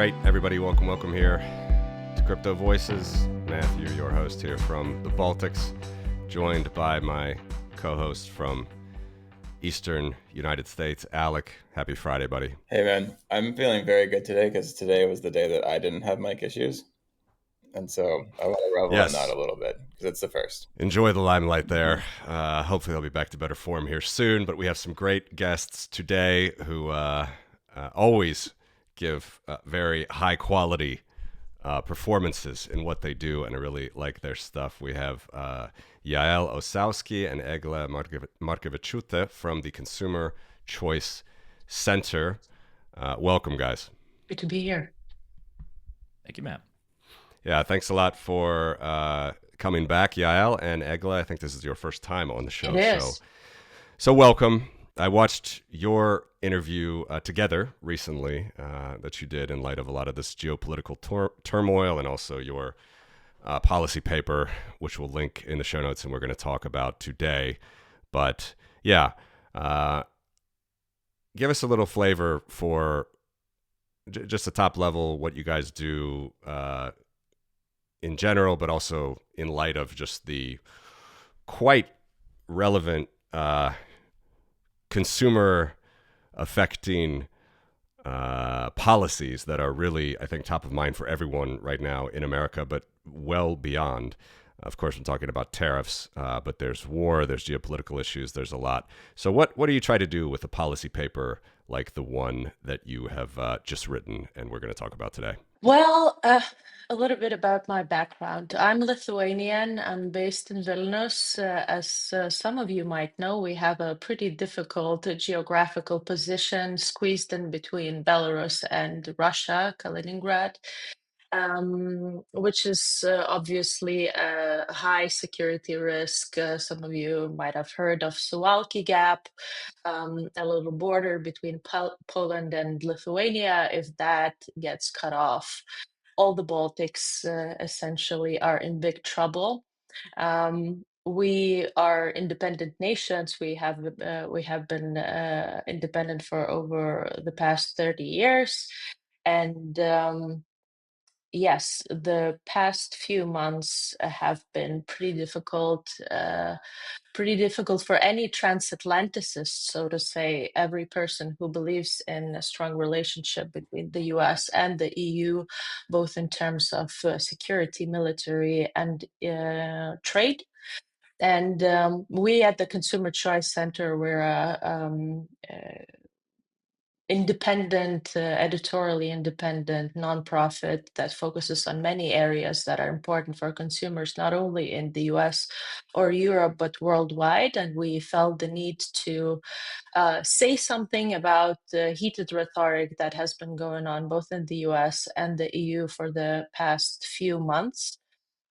right, everybody, welcome here to Crypto Voices. Matthew, your host here from the Baltics, joined by my co-host from Eastern United States, Alec. Happy Friday, buddy. Hey, man. I'm feeling very good today because today was the day that I didn't have mic issues. And so I want to revel in that a little bit because it's the first. Enjoy the limelight there. Hopefully they'll be back to better form here soon. But we have some great guests today who always give very high quality performances in what they do, and I really like their stuff. We have Yaël, Ossowski, and Eglė Markevičiūtė from the Consumer Choice Center. Welcome, guys. Good to be here. Thank you, Matt. Yeah, thanks a lot for coming back, Yaël and Eglė. I think this is your first time on the show. It is. So welcome. I watched your interview together recently that you did in light of a lot of this geopolitical turmoil, and also your policy paper, which we'll link in the show notes and we're going to talk about today. But yeah, give us a little flavor for just the top level, what you guys do in general, but also in light of just the quite relevant consumer affecting policies that are really, I think, top of mind for everyone right now in America, but well beyond. Of course, I'm talking about tariffs, but there's war, there's geopolitical issues, there's a lot. So what do you try to do with a policy paper like the one that you have just written and we're going to talk about today? Well, a little bit about my background. I'm Lithuanian. I'm based in Vilnius. As some of you might know, we have a pretty difficult geographical position squeezed in between Belarus and Russia, Kaliningrad, which is obviously a high security risk. Some of you might have heard of Suwalki Gap, a little border between Poland and Lithuania. If that gets cut off, all the Baltics essentially are in big trouble. We are independent nations. We have been independent for over the past 30 years, and yes, the past few months have been pretty difficult for any transatlanticist, so to say, every person who believes in a strong relationship between the US and the EU, both in terms of security, military, and trade. And we at the Consumer Choice Center, we're a independent, editorially independent nonprofit that focuses on many areas that are important for consumers, not only in the US or Europe, but worldwide. And we felt the need to say something about the heated rhetoric that has been going on both in the US and the EU for the past few months.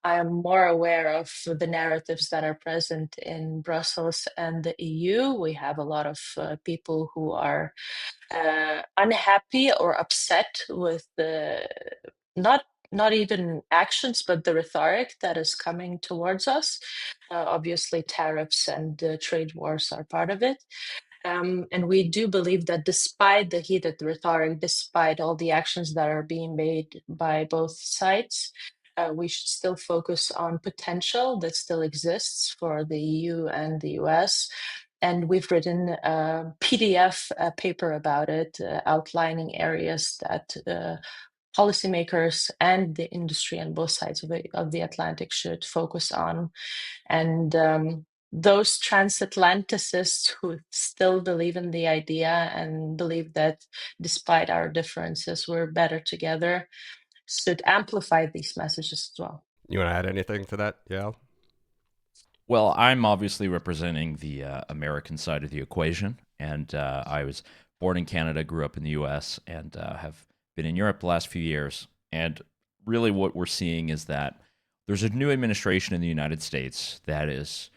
I am more aware of the narratives that are present in Brussels and the EU. We have a lot of people who are unhappy or upset with the not even actions, but the rhetoric that is coming towards us. Obviously, tariffs and trade wars are part of it. And we do believe that despite the heated rhetoric, despite all the actions that are being made by both sides, we should still focus on potential that still exists for the EU and the US. And we've written a PDF paper about it, outlining areas that policymakers and the industry on both sides of the Atlantic should focus on. And those transatlanticists who still believe in the idea and believe that despite our differences, we're better together, should amplify these messages as well. You want to add anything to that, Yaël? Well, I'm obviously representing the American side of the equation, and I was born in Canada, grew up in the U.S., and have been in Europe the last few years. And really what we're seeing is that there's a new administration in the United States that is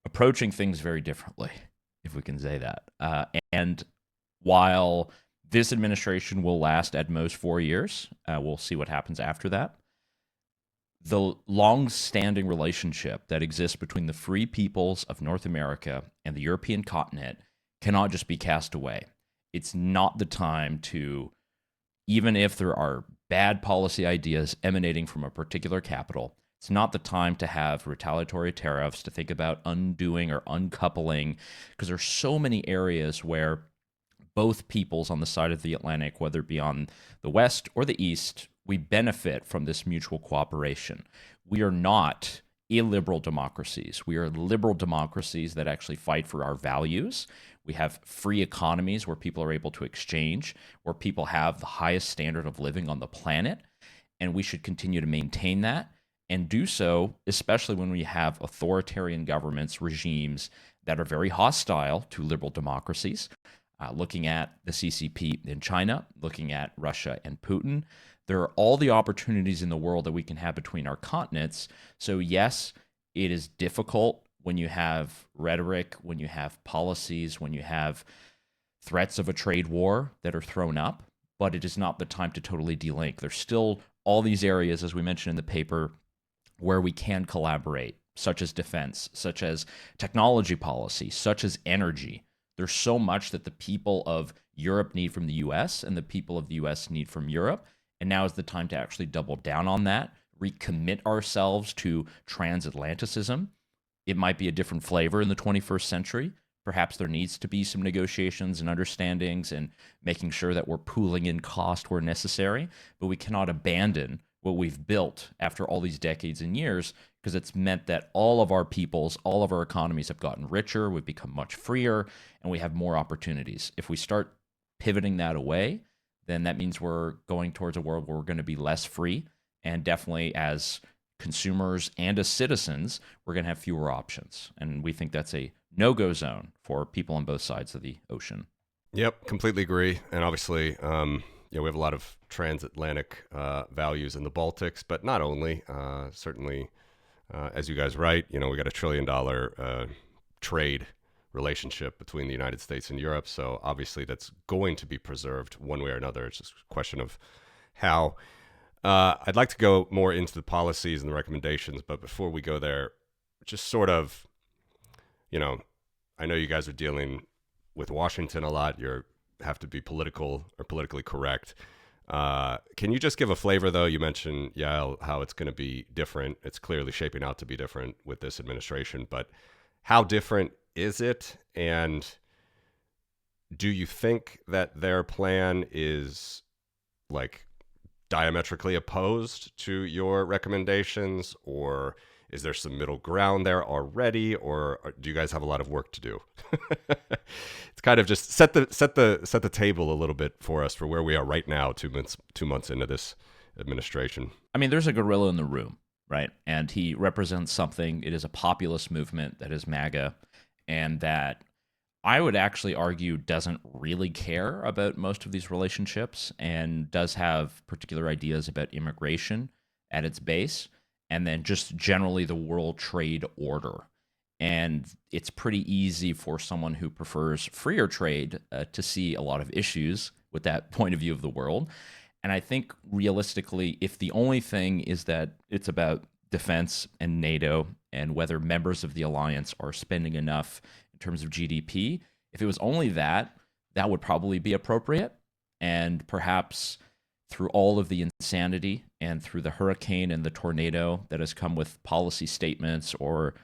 approaching things very differently, if we can say that. And while this administration will last at most 4 years, we'll see what happens after that. The long-standing relationship that exists between the free peoples of North America and the European continent cannot just be cast away. It's not the time to even if there are bad policy ideas emanating from a particular capital, it's not the time to have retaliatory tariffs, to think about undoing or uncoupling, because there's so many areas where both peoples on the side of the Atlantic, whether it be on the West or the East, we benefit from this mutual cooperation. We are not illiberal democracies. We are liberal democracies that actually fight for our values. We have free economies where people are able to exchange, where people have the highest standard of living on the planet, and we should continue to maintain that and do so, especially when we have authoritarian governments, regimes that are very hostile to liberal democracies. Looking at the CCP in China, looking at Russia and Putin, there are all the opportunities in the world that we can have between our continents. So yes, it is difficult when you have rhetoric, when you have policies, when you have threats of a trade war that are thrown up, but it is not the time to totally delink. There's still all these areas, as we mentioned in the paper, where we can collaborate, such as defense, such as technology policy, such as energy. There's so much that the people of Europe need from the US and the people of the US need from Europe. And now is the time to actually double down on that, recommit ourselves to transatlanticism. It might be a different flavor in the 21st century. Perhaps there needs to be some negotiations and understandings and making sure that we're pooling in cost where necessary, but we cannot abandon what we've built after all these decades and years, because it's meant that all of our peoples, all of our economies have gotten richer, we've become much freer, and we have more opportunities. If we start pivoting that away, then that means we're going towards a world where we're going to be less free, and definitely as consumers and as citizens, we're going to have fewer options. And we think that's a no-go zone for people on both sides of the ocean. Yep, completely agree. And obviously, we have a lot of transatlantic values in the Baltics, but not only. Certainly, as you guys write, we got $1 trillion trade relationship between the United States and Europe. So obviously, that's going to be preserved one way or another. It's just a question of how. I'd like to go more into the policies and the recommendations, but before we go there, just sort of, I know you guys are dealing with Washington a lot. You have to be political or politically correct. Can you just give a flavor, though? You mentioned, Yaël, how it's going to be different. It's clearly shaping out to be different with this administration, but how different is it? And do you think that their plan is like diametrically opposed to your recommendations, or is there some middle ground there already, or do you guys have a lot of work to do? It's kind of just set the table a little bit for us for where we are right now, 2 months into this administration. I mean, there's a gorilla in the room, right? And he represents something. It is a populist movement that is MAGA, and that I would actually argue doesn't really care about most of these relationships and does have particular ideas about immigration at its base, and then just generally the world trade order. And it's pretty easy for someone who prefers freer trade to see a lot of issues with that point of view of the world. And I think realistically, if the only thing is that it's about defense and NATO and whether members of the alliance are spending enough in terms of GDP, if it was only that, that would probably be appropriate. And perhaps through all of the insanity and through the hurricane and the tornado that has come with policy statements or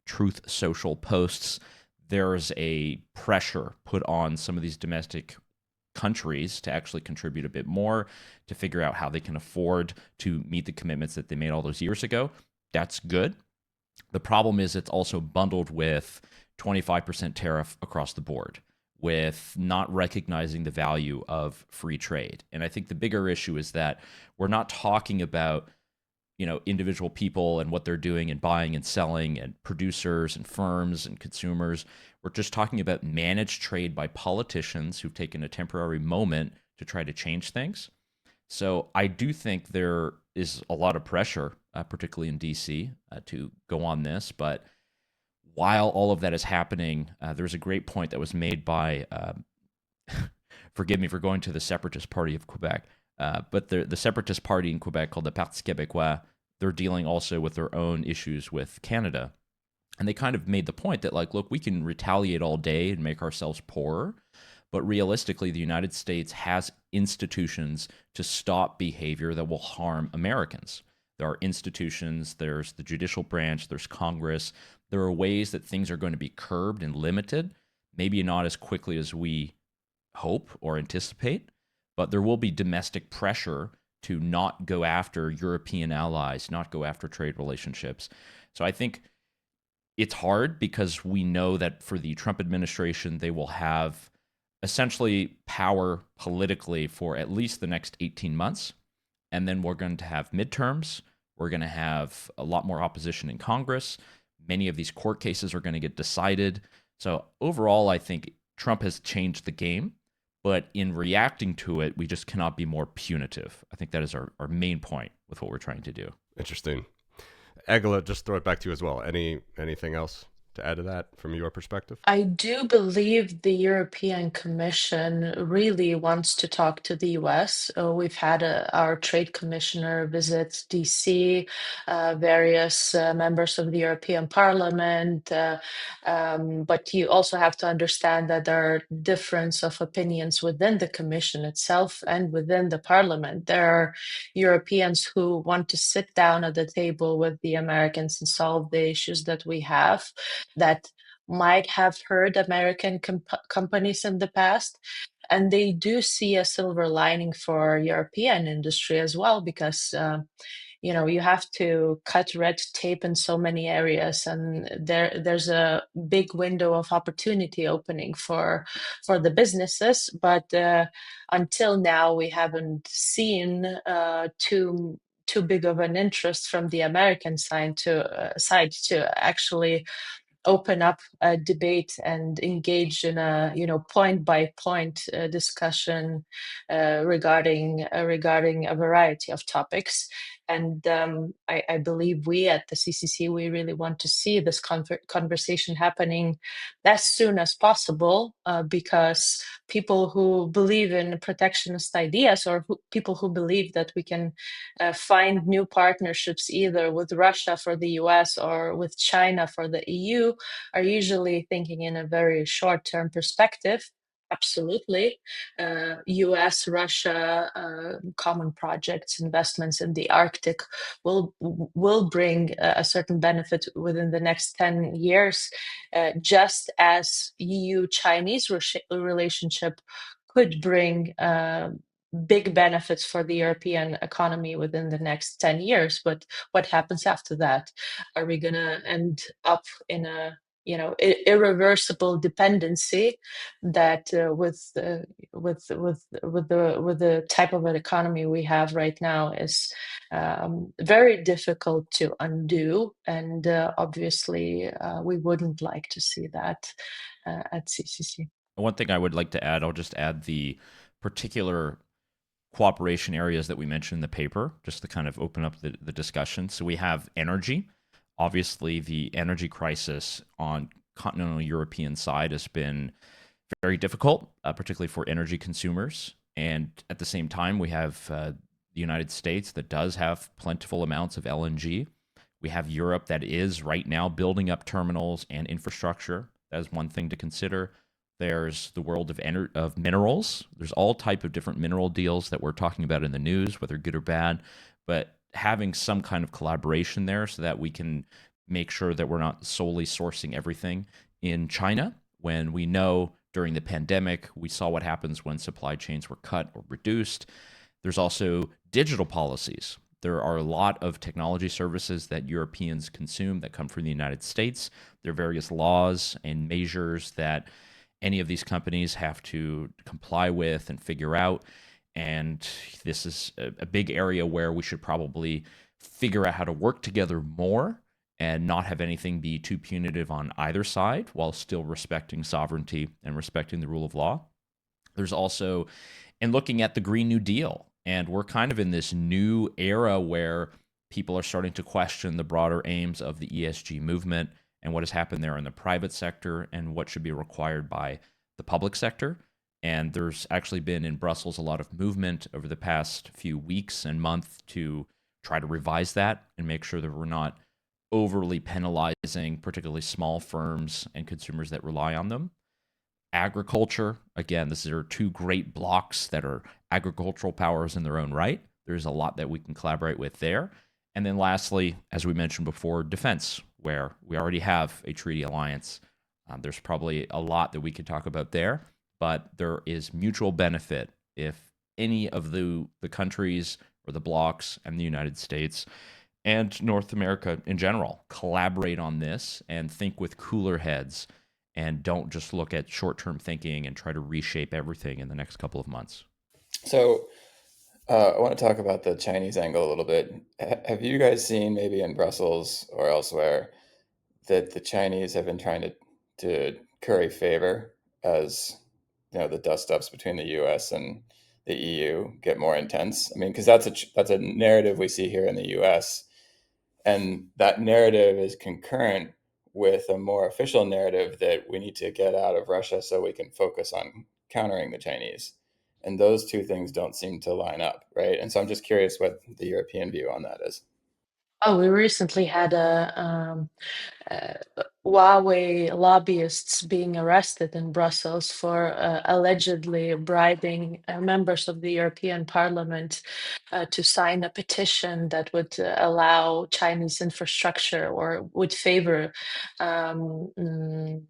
truth social posts, there's a pressure put on some of these domestic countries to actually contribute a bit more, to figure out how they can afford to meet the commitments that they made all those years ago. That's good. The problem is it's also bundled with 25% tariff across the board, with not recognizing the value of free trade. And I think the bigger issue is that we're not talking about, individual people and what they're doing and buying and selling and producers and firms and consumers. We're just talking about managed trade by politicians who've taken a temporary moment to try to change things. So I do think there is a lot of pressure, particularly in DC, to go on this. But while all of that is happening, there's a great point that was made by, forgive me for going to the Separatist Party of Quebec, but the Separatist Party in Quebec called the Parti Québécois, they're dealing also with their own issues with Canada. And they kind of made the point that, look, we can retaliate all day and make ourselves poorer, But realistically, the United States has institutions to stop behavior that will harm Americans. There are institutions, there's the judicial branch, there's Congress. There are ways that things are going to be curbed and limited, maybe not as quickly as we hope or anticipate, but there will be domestic pressure to not go after European allies, not go after trade relationships. So I think it's hard because we know that for the Trump administration, they will have essentially power politically for at least the next 18 months. And then we're going to have midterms. We're going to have a lot more opposition in Congress. Many of these court cases are going to get decided. So overall, I think Trump has changed the game. But in reacting to it, we just cannot be more punitive. I think that is our main point with what we're trying to do. Interesting. Eglė, just throw it back to you as well. Anything else to add to that from your perspective? I do believe the European Commission really wants to talk to the US. We've had our trade commissioner visit DC, various members of the European Parliament, but you also have to understand that there are difference of opinions within the Commission itself and within the Parliament. There are Europeans who want to sit down at the table with the Americans and solve the issues that we have that might have hurt American companies in the past. And they do see a silver lining for European industry as well, because you have to cut red tape in so many areas, and there's a big window of opportunity opening for the businesses. But until now, we haven't seen too big of an interest from the American side to actually open up a debate and engage in a point by point discussion regarding a variety of topics. And I believe we at the CCC, we really want to see this conversation happening as soon as possible, because people who believe in protectionist ideas, or people who believe that we can find new partnerships either with Russia for the US or with China for the EU, are usually thinking in a very short-term perspective. Absolutely. US, Russia, common projects, investments in the Arctic will bring a certain benefit within the next 10 years, just as EU-Chinese relationship could bring big benefits for the European economy within the next 10 years. But what happens after that? Are we going to end up in a irreversible dependency that with the type of an economy we have right now is very difficult to undo, and obviously we wouldn't like to see that at CCC. One thing I would like to add, I'll just add the particular cooperation areas that we mentioned in the paper, just to kind of open up the discussion. So we have energy. Obviously, the energy crisis on continental European side has been very difficult, particularly for energy consumers. And at the same time, we have the United States that does have plentiful amounts of LNG. We have Europe that is right now building up terminals and infrastructure. That is one thing to consider. There's the world of minerals. There's all type of different mineral deals that we're talking about in the news, whether good or bad. But having some kind of collaboration there so that we can make sure that we're not solely sourcing everything in China, when we know during the pandemic, we saw what happens when supply chains were cut or reduced. There's also digital policies. There are a lot of technology services that Europeans consume that come from the United States. There are various laws and measures that any of these companies have to comply with and figure out. And this is a big area where we should probably figure out how to work together more and not have anything be too punitive on either side while still respecting sovereignty and respecting the rule of law. There's also, and looking at the Green New Deal, and we're kind of in this new era where people are starting to question the broader aims of the ESG movement and what has happened there in the private sector and what should be required by the public sector. And there's actually been in Brussels a lot of movement over the past few weeks and months to try to revise that and make sure that we're not overly penalizing particularly small firms and consumers that rely on them. agriculture. Again, these are two great blocks that are agricultural powers in their own right. There's a lot that we can collaborate with there. And then lastly, as we mentioned before, defense, where we already have a treaty alliance. There's probably a lot that we could talk about there, but there is mutual benefit if any of the countries or the blocks and the United States and North America in general collaborate on this and think with cooler heads and don't just look at short-term thinking and try to reshape everything in the next couple of months. So I want to talk about the Chinese angle a little bit. Have you guys seen, maybe in Brussels or elsewhere, that the Chinese have been trying to curry favor as the dust-ups between the U.S. and the EU get more intense? I mean, because that's a narrative we see here in the U.S., and that narrative is concurrent with a more official narrative that we need to get out of Russia so we can focus on countering the Chinese. And those two things don't seem to line up, right? And so I'm just curious what the European view on that is. Oh, we recently had uh, Huawei lobbyists being arrested in Brussels for allegedly bribing members of the European Parliament to sign a petition that would allow Chinese infrastructure or would favor um, mm,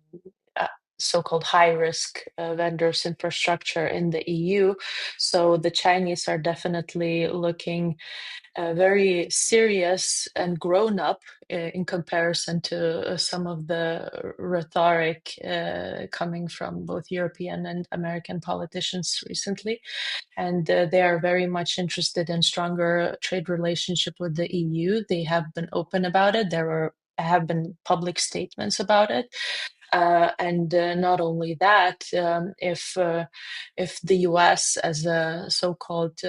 uh, so-called high-risk vendors' infrastructure in the EU. So the Chinese are definitely looking very serious and grown up in comparison to some of the rhetoric coming from both European and American politicians recently. And they are very much interested in stronger trade relationship with the EU. They have been open about it. Have been public statements about it. And not only that, if the U.S. as a so-called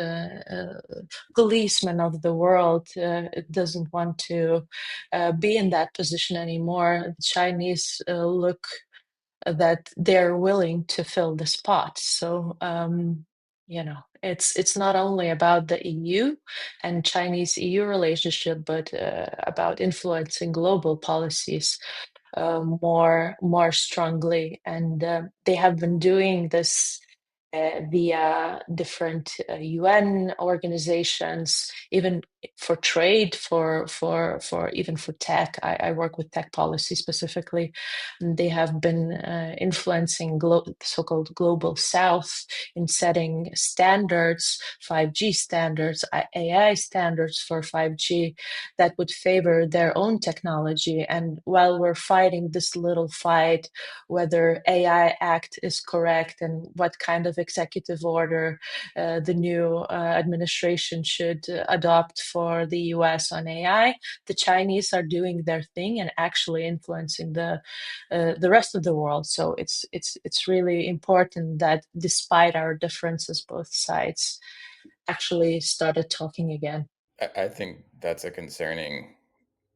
policeman of the world doesn't want to be in that position anymore, the Chinese look that they're willing to fill the spot. So it's not only about the EU and Chinese EU relationship, but about influencing global policies more strongly, and they have been doing this via different UN organizations, even for trade, for even for tech. I work with tech policy specifically. And they have been influencing so-called global South in setting standards, 5G standards, AI standards for 5G that would favor their own technology. And while we're fighting this little fight, whether AI Act is correct and what kind of executive order the new administration should adopt for the US on AI, the Chinese are doing their thing and actually influencing the rest of the world. So it's really important that despite our differences, both sides actually started talking again. I think that's a concerning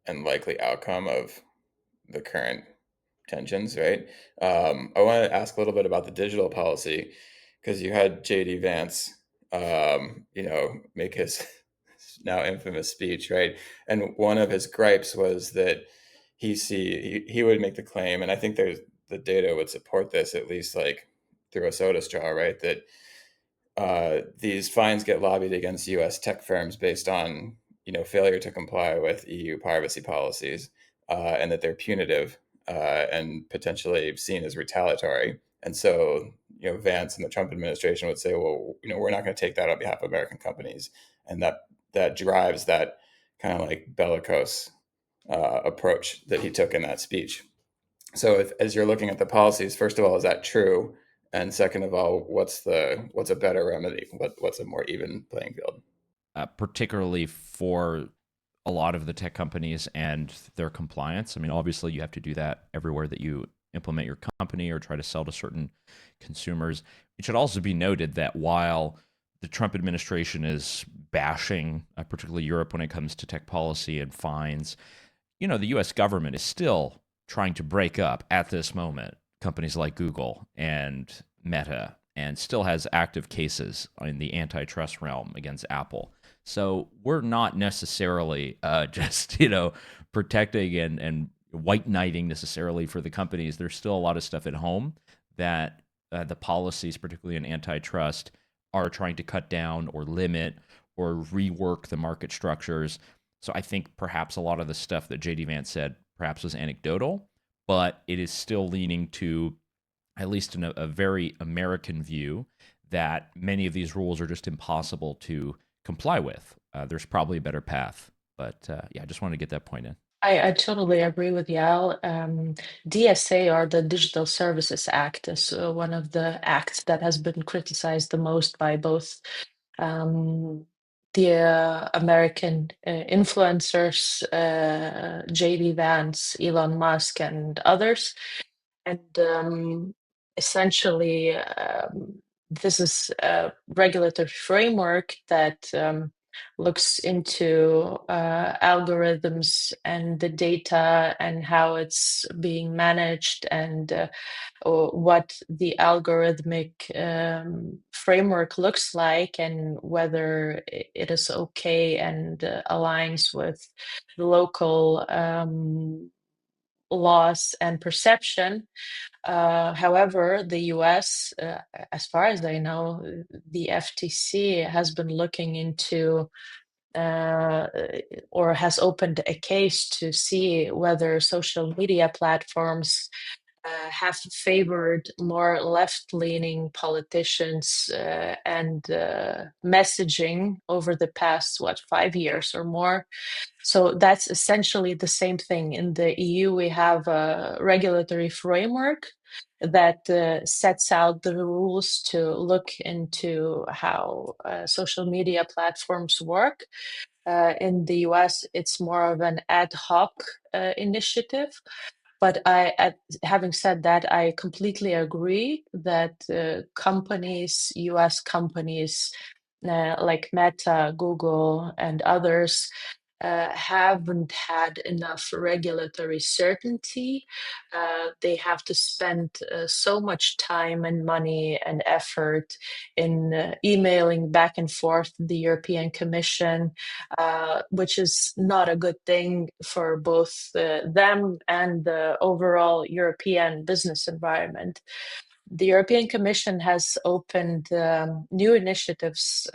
and likely outcome of the current tensions, right? I want to ask a little bit about the digital policy, because you had JD Vance, make his now infamous speech, right? And one of his gripes was that he would make the claim, and I think the data would support this, at least like through a soda straw, right? That these fines get lobbied against U.S. tech firms based on failure to comply with EU privacy policies, and that they're punitive and potentially seen as retaliatory. And so Vance and the Trump administration would say, well, we're not going to take that on behalf of American companies, and that drives that kind of like bellicose approach that he took in that speech. So as you're looking at the policies, first of all, is that true? And second of all, what's a better remedy? What's a more even playing field? Particularly for a lot of the tech companies and their compliance. I mean, obviously, you have to do that everywhere that you implement your company or try to sell to certain consumers. It should also be noted that while the Trump administration is bashing, particularly Europe, when it comes to tech policy and fines, the U.S. government is still trying to break up at this moment companies like Google and Meta, and still has active cases in the antitrust realm against Apple. So we're not necessarily just protecting and white knighting necessarily for the companies. There's still a lot of stuff at home that the policies, particularly in antitrust, are trying to cut down or limit or rework the market structures. So I think perhaps a lot of the stuff that JD Vance said perhaps was anecdotal, but it is still leaning to, at least in a very American view, that many of these rules are just impossible to comply with. There's probably a better path. But yeah, I just wanted to get that point in. I totally agree with Yael. DSA, or the Digital Services Act, is one of the acts that has been criticized the most by both the American influencers, JD Vance, Elon Musk, and others. And essentially, this is a regulatory framework that looks into algorithms and the data and how it's being managed, and what the algorithmic framework looks like, and whether it is okay and aligns with local laws and perception. However, the US, as far as I know, the FTC has been looking into or has opened a case to see whether social media platforms have favored more left-leaning politicians and messaging over the past, 5 years or more. So that's essentially the same thing. In the EU, we have a regulatory framework that sets out the rules to look into how social media platforms work. In the US, it's more of an ad hoc initiative. But having said that, I completely agree that companies, US companies like Meta, Google, and others haven't had enough regulatory certainty. They have to spend so much time and money and effort in emailing back and forth the European Commission, which is not a good thing for both them and the overall European business environment. The European Commission has opened new initiatives,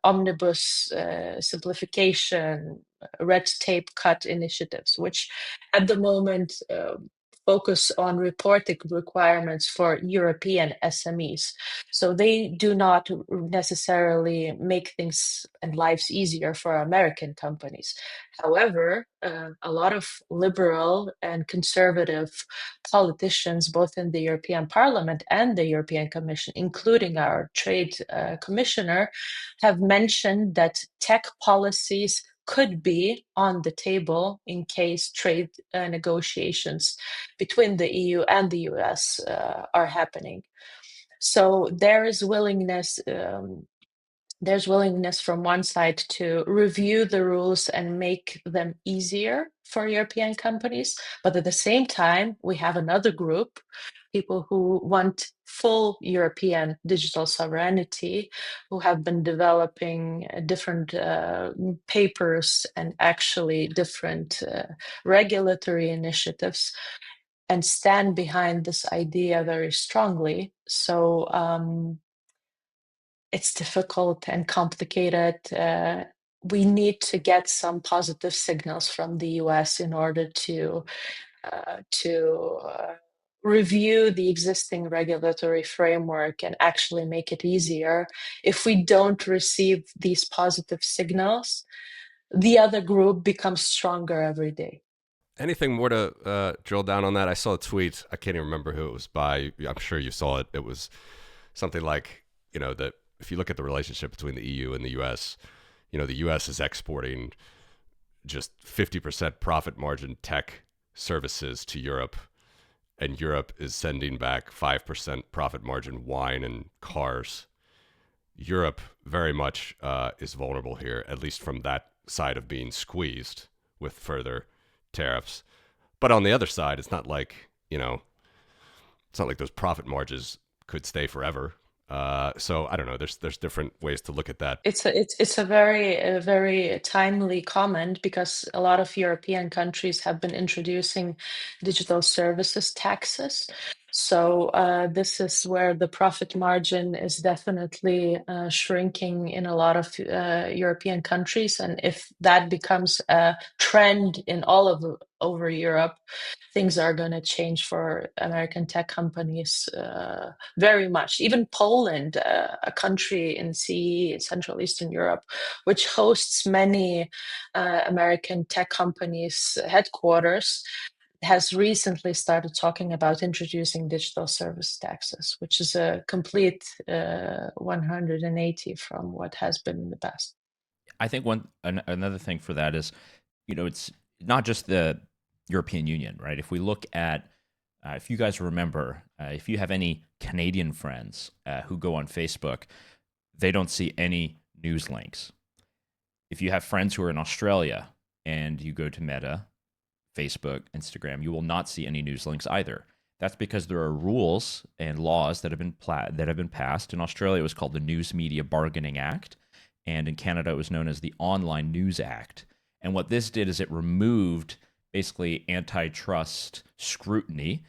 omnibus simplification, red tape cut initiatives, which at the moment focus on reporting requirements for European SMEs. So they do not necessarily make things and lives easier for American companies. However, a lot of liberal and conservative politicians, both in the European Parliament and the European Commission, including our trade commissioner, have mentioned that tech policies could be on the table in case trade negotiations between the EU and the US are happening. So there is willingness. There's willingness from one side to review the rules and make them easier for European companies. But at the same time, we have another group, people who want full European digital sovereignty, who have been developing different papers and actually different regulatory initiatives, and stand behind this idea very strongly. So it's difficult and complicated. We need to get some positive signals from the US in order to review the existing regulatory framework and actually make it easier. If we don't receive these positive signals, the other group becomes stronger every day. Anything more to drill down on that? I saw a tweet. I can't even remember who it was by. I'm sure you saw it. It was something like, that if you look at the relationship between the EU and the US, the US is exporting just 50% profit margin tech services to Europe, and Europe is sending back 5% profit margin wine and cars. Europe very much is vulnerable here, at least from that side of being squeezed with further tariffs. But on the other side, it's not like, it's not like those profit margins could stay forever. So I don't know. There's different ways to look at that. It's a very timely comment because a lot of European countries have been introducing digital services taxes. So this is where the profit margin is definitely shrinking in a lot of European countries, and if that becomes a trend in all of over Europe, things are going to change for American tech companies very much. Even Poland, a country in CE, Central Eastern Europe, which hosts many American tech companies' headquarters, has recently started talking about introducing digital service taxes, which is a complete 180 from what has been in the past. I think another thing for that is, it's not just the European Union, right? If we look at, if you guys remember, if you have any Canadian friends who go on Facebook, they don't see any news links. If you have friends who are in Australia and you go to Meta, Facebook, Instagram, you will not see any news links either. That's because there are rules and laws that have been passed. In Australia, it was called the News Media Bargaining Act, and in Canada, it was known as the Online News Act. And what this did is it removed basically antitrust scrutiny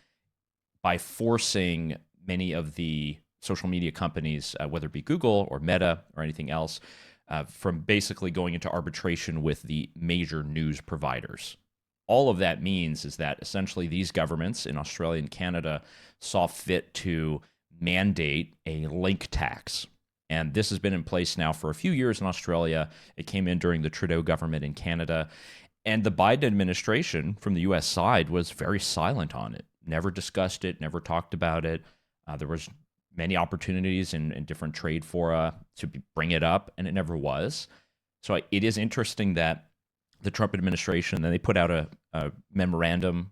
by forcing many of the social media companies, whether it be Google or Meta or anything else, from basically going into arbitration with the major news providers. All of that means is that essentially these governments in Australia and Canada saw fit to mandate a link tax. And this has been in place now for a few years in Australia. It came in during the Trudeau government in Canada. And the Biden administration from the US side was very silent on it, never discussed it, never talked about it. There was many opportunities in different trade fora to bring it up, and it never was. So it is interesting that the Trump administration, then they put out a memorandum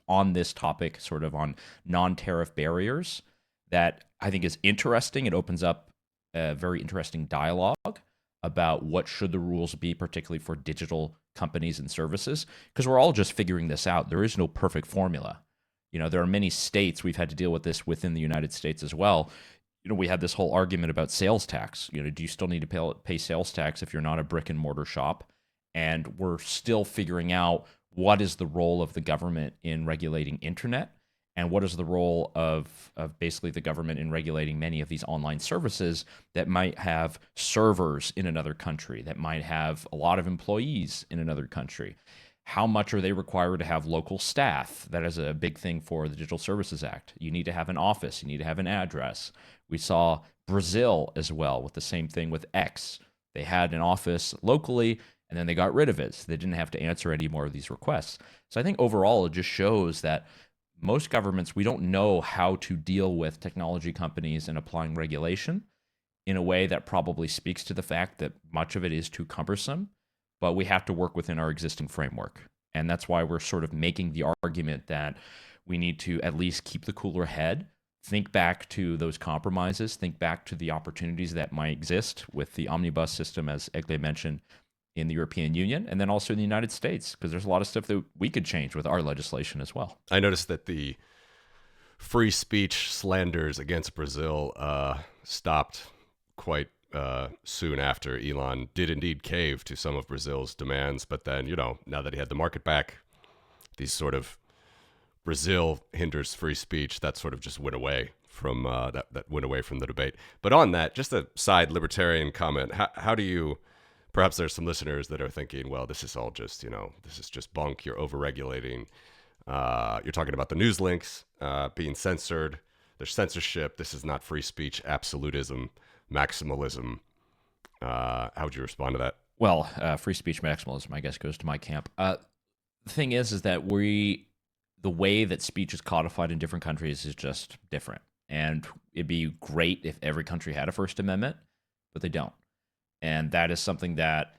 on this topic, sort of on non-tariff barriers, that I think is interesting. It opens up a very interesting dialogue about what should the rules be, particularly for digital companies and services, because we're all just figuring this out. There is no perfect formula. There are many states, we've had to deal with this within the United States as well. We had this whole argument about sales tax. Do you still need to pay sales tax if you're not a brick and mortar shop? And we're still figuring out what is the role of the government in regulating internet, and what is the role of basically the government in regulating many of these online services that might have servers in another country, that might have a lot of employees in another country. How much are they required to have local staff? That is a big thing for the Digital Services Act. You need to have an office. You need to have an address. We saw Brazil as well with the same thing with X. They had an office locally, and then they got rid of it. So they didn't have to answer any more of these requests. So I think overall, it just shows that most governments, we don't know how to deal with technology companies and applying regulation in a way that probably speaks to the fact that much of it is too cumbersome, but we have to work within our existing framework. And that's why we're sort of making the argument that we need to at least keep the cooler head, think back to those compromises, think back to the opportunities that might exist with the omnibus system, as Eglė mentioned, in the European Union, and then also in the United States, because there's a lot of stuff that we could change with our legislation as well. I noticed that the free speech slanders against Brazil stopped quite soon after Elon did indeed cave to some of Brazil's demands. But then, now that he had the market back, these sort of Brazil hinders free speech, that sort of just went away from that went away from the debate. But on that, just a side libertarian comment, how do you, perhaps there's some listeners that are thinking, well, this is all just, this is just bunk. You're overregulating. You're talking about the news links being censored. There's censorship. This is not free speech, absolutism, maximalism. How would you respond to that? Well, free speech maximalism, I guess, goes to my camp. The thing is that the way that speech is codified in different countries is just different. And it'd be great if every country had a First Amendment, but they don't. And that is something that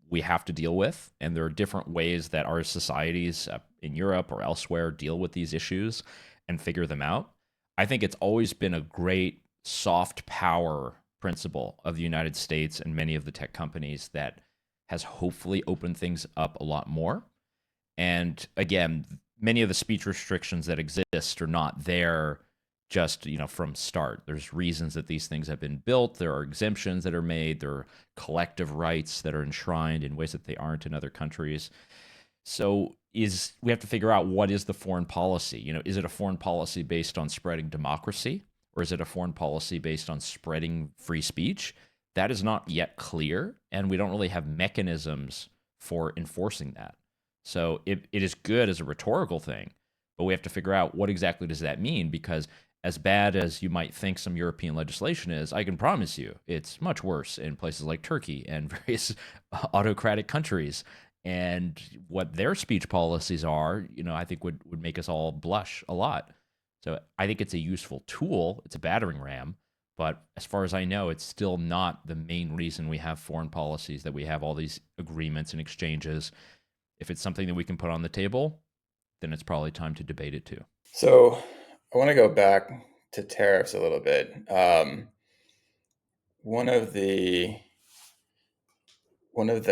we have to deal with. And there are different ways that our societies in Europe or elsewhere deal with these issues and figure them out. I think it's always been a great soft power principle of the United States and many of the tech companies that has hopefully opened things up a lot more. And again, many of the speech restrictions that exist are not there just from start. There's reasons that these things have been built. There are exemptions that are made. There are collective rights that are enshrined in ways that they aren't in other countries. So we have to figure out, what is the foreign policy? Is it a foreign policy based on spreading democracy, or is it a foreign policy based on spreading free speech? That is not yet clear, and we don't really have mechanisms for enforcing that. So it is good as a rhetorical thing, but we have to figure out, what exactly does that mean? Because as bad as you might think some European legislation is, I can promise you it's much worse in places like Turkey and various autocratic countries. And what their speech policies are, I think would make us all blush a lot. So I think it's a useful tool. It's a battering ram. But as far as I know, it's still not the main reason we have foreign policies, that we have all these agreements and exchanges. If it's something that we can put on the table, then it's probably time to debate it too. So I want to go back to tariffs a little bit. One of the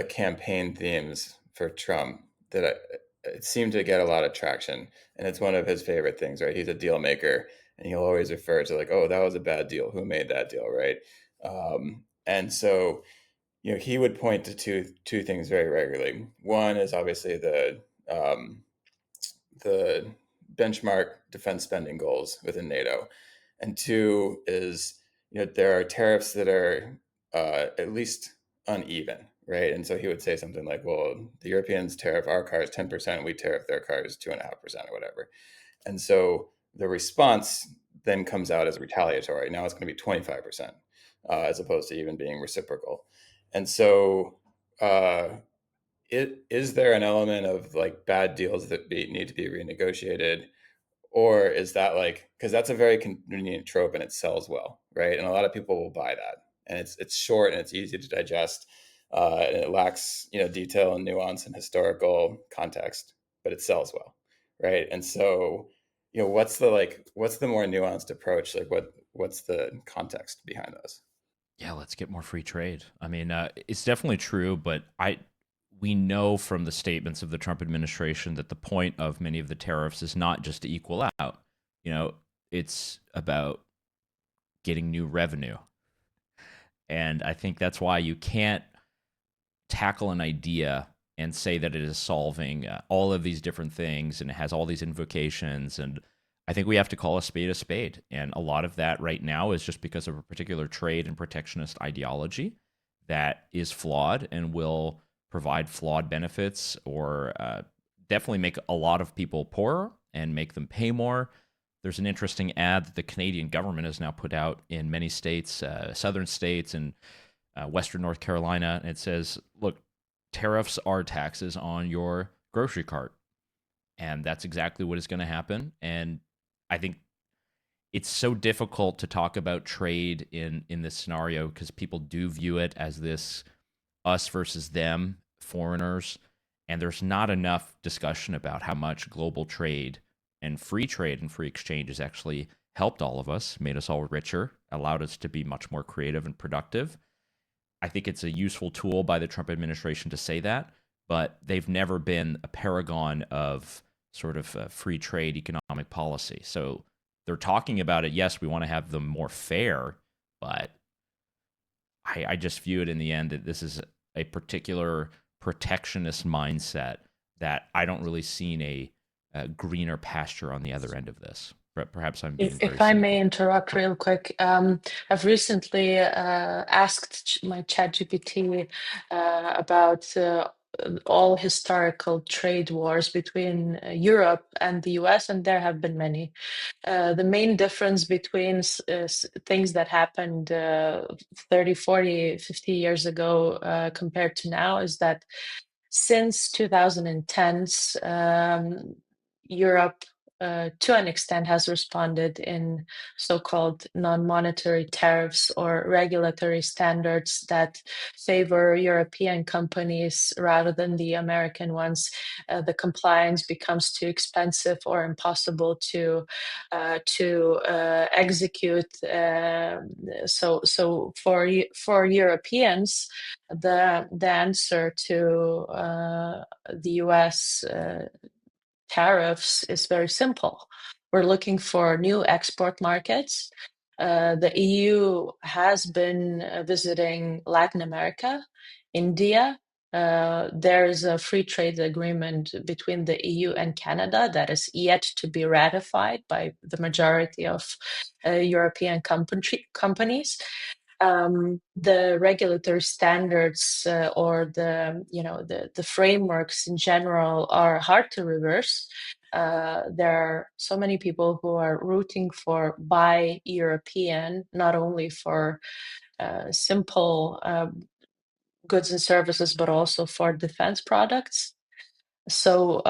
campaign themes for Trump that it seemed to get a lot of traction, and it's one of his favorite things, right? He's a deal maker, and he'll always refer to, like, oh, that was a bad deal. Who made that deal, right? And so, he would point to two things very regularly. One is obviously the benchmark defense spending goals within NATO, and two is, there are tariffs that are at least uneven, right? And so he would say something like, well, the Europeans tariff our cars 10%, we tariff their cars 2.5% or whatever. And so the response then comes out as retaliatory. Now it's going to be 25%, as opposed to even being reciprocal. And so is there an element of, like, bad deals that need to be renegotiated? Or is that, like, because that's a very convenient trope and it sells well, right? And a lot of people will buy that. And it's short and it's easy to digest. And it lacks, detail and nuance and historical context, but it sells well, right? And so, what's the more nuanced approach? Like, what's the context behind those? Yeah, let's get more free trade. I mean, it's definitely true, but we know from the statements of the Trump administration that the point of many of the tariffs is not just to equal out. It's about getting new revenue. And I think that's why you can't tackle an idea and say that it is solving all of these different things and it has all these invocations. And I think we have to call a spade a spade. And a lot of that right now is just because of a particular trade and protectionist ideology that is flawed and will provide flawed benefits, or definitely make a lot of people poorer and make them pay more. There's an interesting ad that the Canadian government has now put out in many states, southern states and Western North Carolina. And it says, look, tariffs are taxes on your grocery cart. And that's exactly what is going to happen. And I think it's so difficult to talk about trade in this scenario because people do view it as this us versus them, foreigners, and there's not enough discussion about how much global trade and free exchange has actually helped all of us, made us all richer, allowed us to be much more creative and productive. I think it's a useful tool by the Trump administration to say that, but they've never been a paragon of sort of free trade economic policy. So they're talking about it. Yes, we want to have them more fair, but I just view it in the end that this is a particular protectionist mindset that I don't really see a greener pasture on the other end of this. But perhaps I'm being very If I may cynical. interrupt real quick, I've recently asked my ChatGPT about all historical trade wars between Europe and the US, and there have been many. The main difference between things that happened 30, 40, 50 years ago compared to now is that since 2010s, Europe, to an extent, has responded in so-called non-monetary tariffs or regulatory standards that favor European companies rather than the American ones. The compliance becomes too expensive or impossible to execute. So for Europeans, the answer to the US tariffs is very simple. We're looking for new export markets. The EU has been visiting Latin America, India. There's a free trade agreement between the EU and Canada that is yet to be ratified by the majority of European companies. The regulatory standards or the frameworks in general are hard to reverse. There are so many people who are rooting for buy European, not only for simple goods and services, but also for defense products. So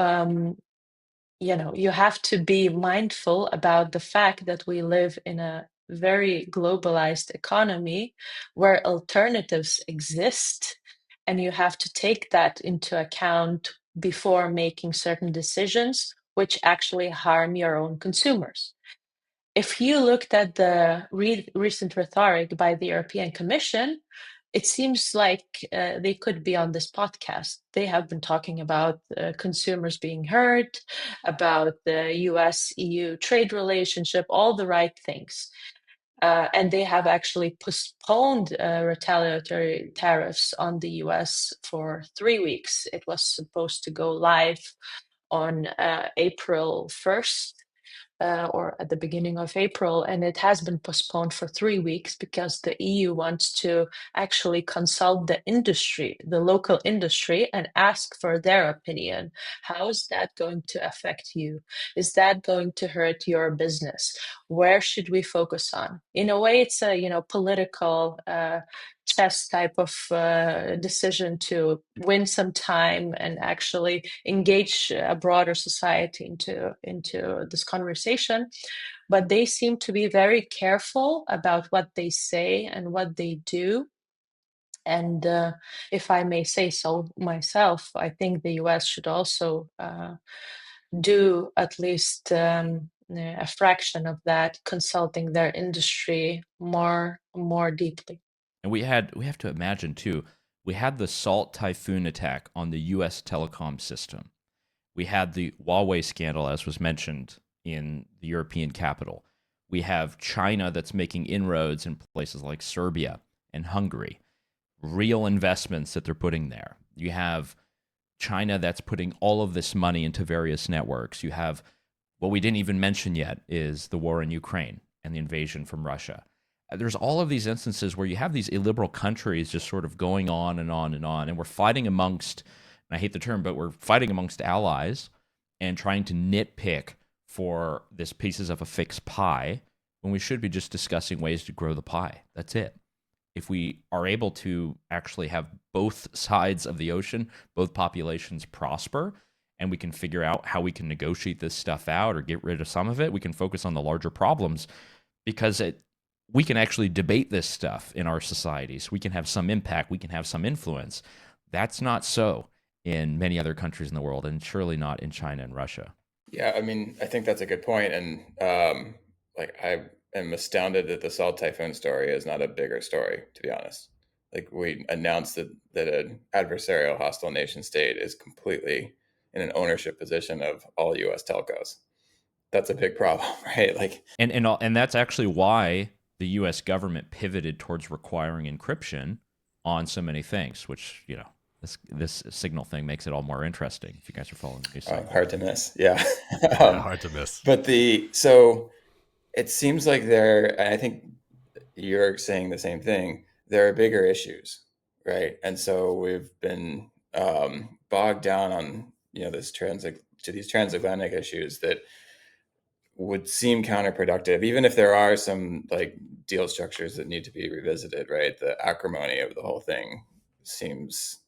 you have to be mindful about the fact that we live in a very globalized economy where alternatives exist, and you have to take that into account before making certain decisions which actually harm your own consumers. If you looked at the recent rhetoric by the European Commission, it seems like they could be on this podcast. They have been talking about consumers being hurt, about the US-EU trade relationship, all the right things. And they have actually postponed retaliatory tariffs on the US for 3 weeks. It was supposed to go live on April 1st. Or at the beginning of April, and it has been postponed for 3 weeks because the EU wants to actually consult the industry, the local industry, and ask for their opinion. How is that going to affect you? Is that going to hurt your business? Where should we focus on? In a way, it's a political chess type of decision to win some time and actually engage a broader society into this conversation. But they seem to be very careful about what they say and what they do. And if I may say so myself, I think the US should also do at least a fraction of that, consulting their industry more deeply. And we have to imagine too, we had the Salt Typhoon attack on the US telecom system. We had the Huawei scandal, as was mentioned, in the European capital. We have China that's making inroads in places like Serbia and Hungary, real investments that they're putting there. You have China that's putting all of this money into various networks. You have what we didn't even mention yet is the war in Ukraine and the invasion from Russia. There's all of these instances where you have these illiberal countries just sort of going on and on and on, and we're fighting amongst, and I hate the term, but we're fighting amongst allies and trying to nitpick for this pieces of a fixed pie when we should be just discussing ways to grow the pie. That's it. If we are able to actually have both sides of the ocean, both populations prosper, and we can figure out how we can negotiate this stuff out or get rid of some of it, we can focus on the larger problems, because we can actually debate this stuff in our societies. We can have some impact. We can have some influence. That's not so in many other countries in the world, and surely not in China and Russia. Yeah, I mean, I think that's a good point. And I am astounded that the Salt Typhoon story is not a bigger story, to be honest. Like, we announced that an adversarial hostile nation state is completely in an ownership position of all US telcos. That's a big problem, right? Like, and that's actually why the US government pivoted towards requiring encryption on so many things, which, this signal thing makes it all more interesting if you guys are following the news. hard to miss. Yeah. Hard to miss. But so it seems like and I think you're saying the same thing, there are bigger issues, right? And so we've been bogged down on these transatlantic issues that would seem counterproductive, even if there are some like deal structures that need to be revisited, right? The acrimony of the whole thing seems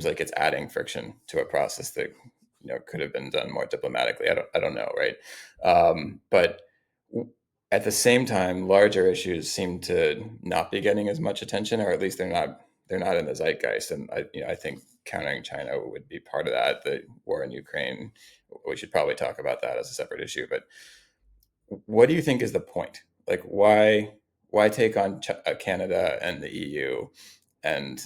like it's adding friction to a process that could have been done more diplomatically. I don't know, right? But at the same time, larger issues seem to not be getting as much attention, or at least they're not in the zeitgeist. And I think countering China would be part of that. The war in Ukraine, we should probably talk about that as a separate issue. But what do you think is the point? Like, why take on Canada and the EU and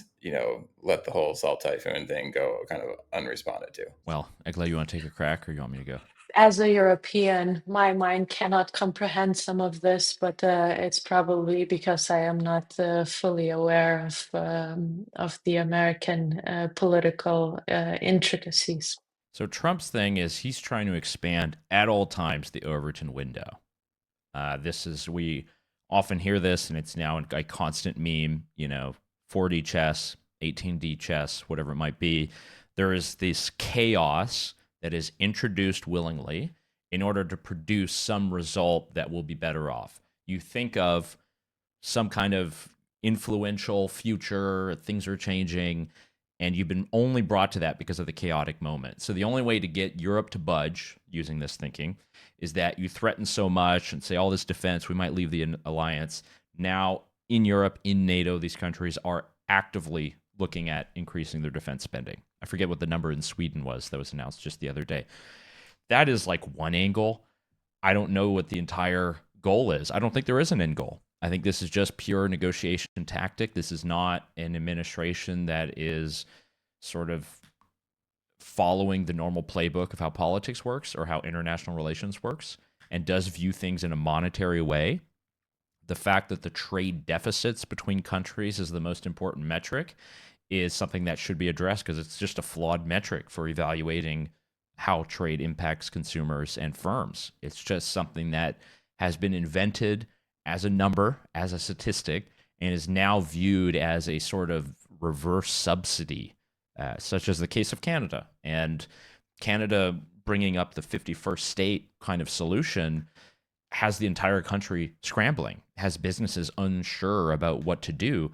let the whole Salt Typhoon thing go kind of unresponded to? Well, Eglė, you want to take a crack, or you want me to go? As a European, my mind cannot comprehend some of this, but it's probably because I am not fully aware of the American political intricacies. So Trump's thing is he's trying to expand at all times the Overton window. We often hear this, and it's now a constant meme. 4D chess, 18D chess, whatever it might be. There is this chaos that is introduced willingly in order to produce some result that will be better off. You think of some kind of influential future, things are changing, and you've been only brought to that because of the chaotic moment. So the only way to get Europe to budge, using this thinking, is that you threaten so much and say all this defense, we might leave the alliance. Now in Europe, in NATO, these countries are actively looking at increasing their defense spending. I forget what the number in Sweden was that was announced just the other day. That is like one angle. I don't know what the entire goal is. I don't think there is an end goal. I think this is just pure negotiation tactic. This is not an administration that is sort of following the normal playbook of how politics works or how international relations works, and does view things in a monetary way. The fact that the trade deficits between countries is the most important metric is something that should be addressed, because it's just a flawed metric for evaluating how trade impacts consumers and firms. It's just something that has been invented as a number, as a statistic, and is now viewed as a sort of reverse subsidy, such as the case of Canada. And Canada bringing up the 51st state kind of solution has the entire country scrambling, has businesses unsure about what to do.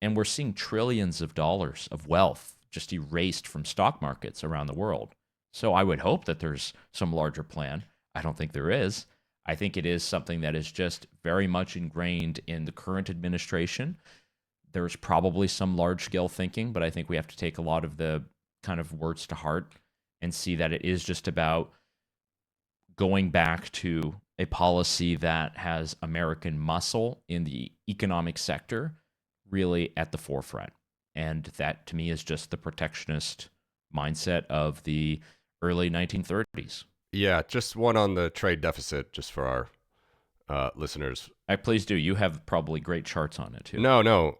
And we're seeing trillions of dollars of wealth just erased from stock markets around the world. So I would hope that there's some larger plan. I don't think there is. I think it is something that is just very much ingrained in the current administration. There's probably some large-scale thinking, but I think we have to take a lot of the kind of words to heart and see that it is just about going back to a policy that has American muscle in the economic sector really at the forefront. And that, to me, is just the protectionist mindset of the early 1930s. Yeah, just one on the trade deficit, just for our listeners. Please do. You have probably great charts on it, too. No.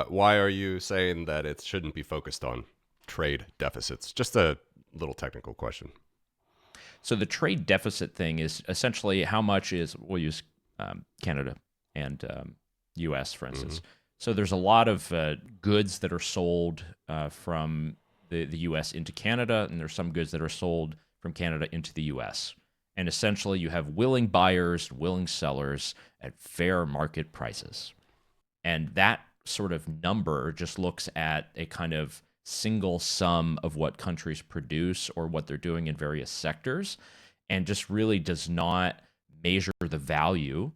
Why are you saying that it shouldn't be focused on trade deficits? Just a little technical question. So the trade deficit thing is essentially how much is, we'll use Canada and U.S., for instance. Mm-hmm. So there's a lot of goods that are sold from the U.S. into Canada, and there's some goods that are sold from Canada into the U.S. And essentially you have willing buyers, willing sellers at fair market prices. And that sort of number just looks at a kind of single sum of what countries produce or what they're doing in various sectors, and just really does not measure the value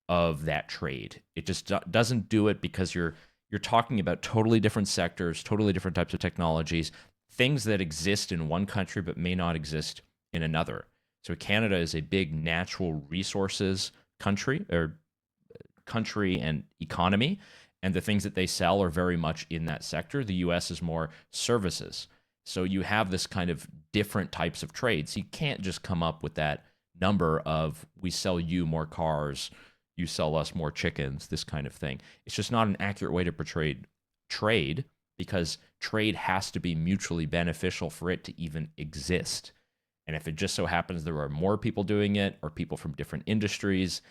of that trade. It just doesn't do it, because you're talking about totally different sectors, totally different types of technologies, things that exist in one country but may not exist in another. So Canada is a big natural resources country and economy, and the things that they sell are very much in that sector. The US is more services. So you have this kind of different types of trades. You can't just come up with that number of, we sell you more cars, you sell us more chickens, this kind of thing. It's just not an accurate way to portray trade, because trade has to be mutually beneficial for it to even exist. And if it just so happens there are more people doing it, or people from different industries,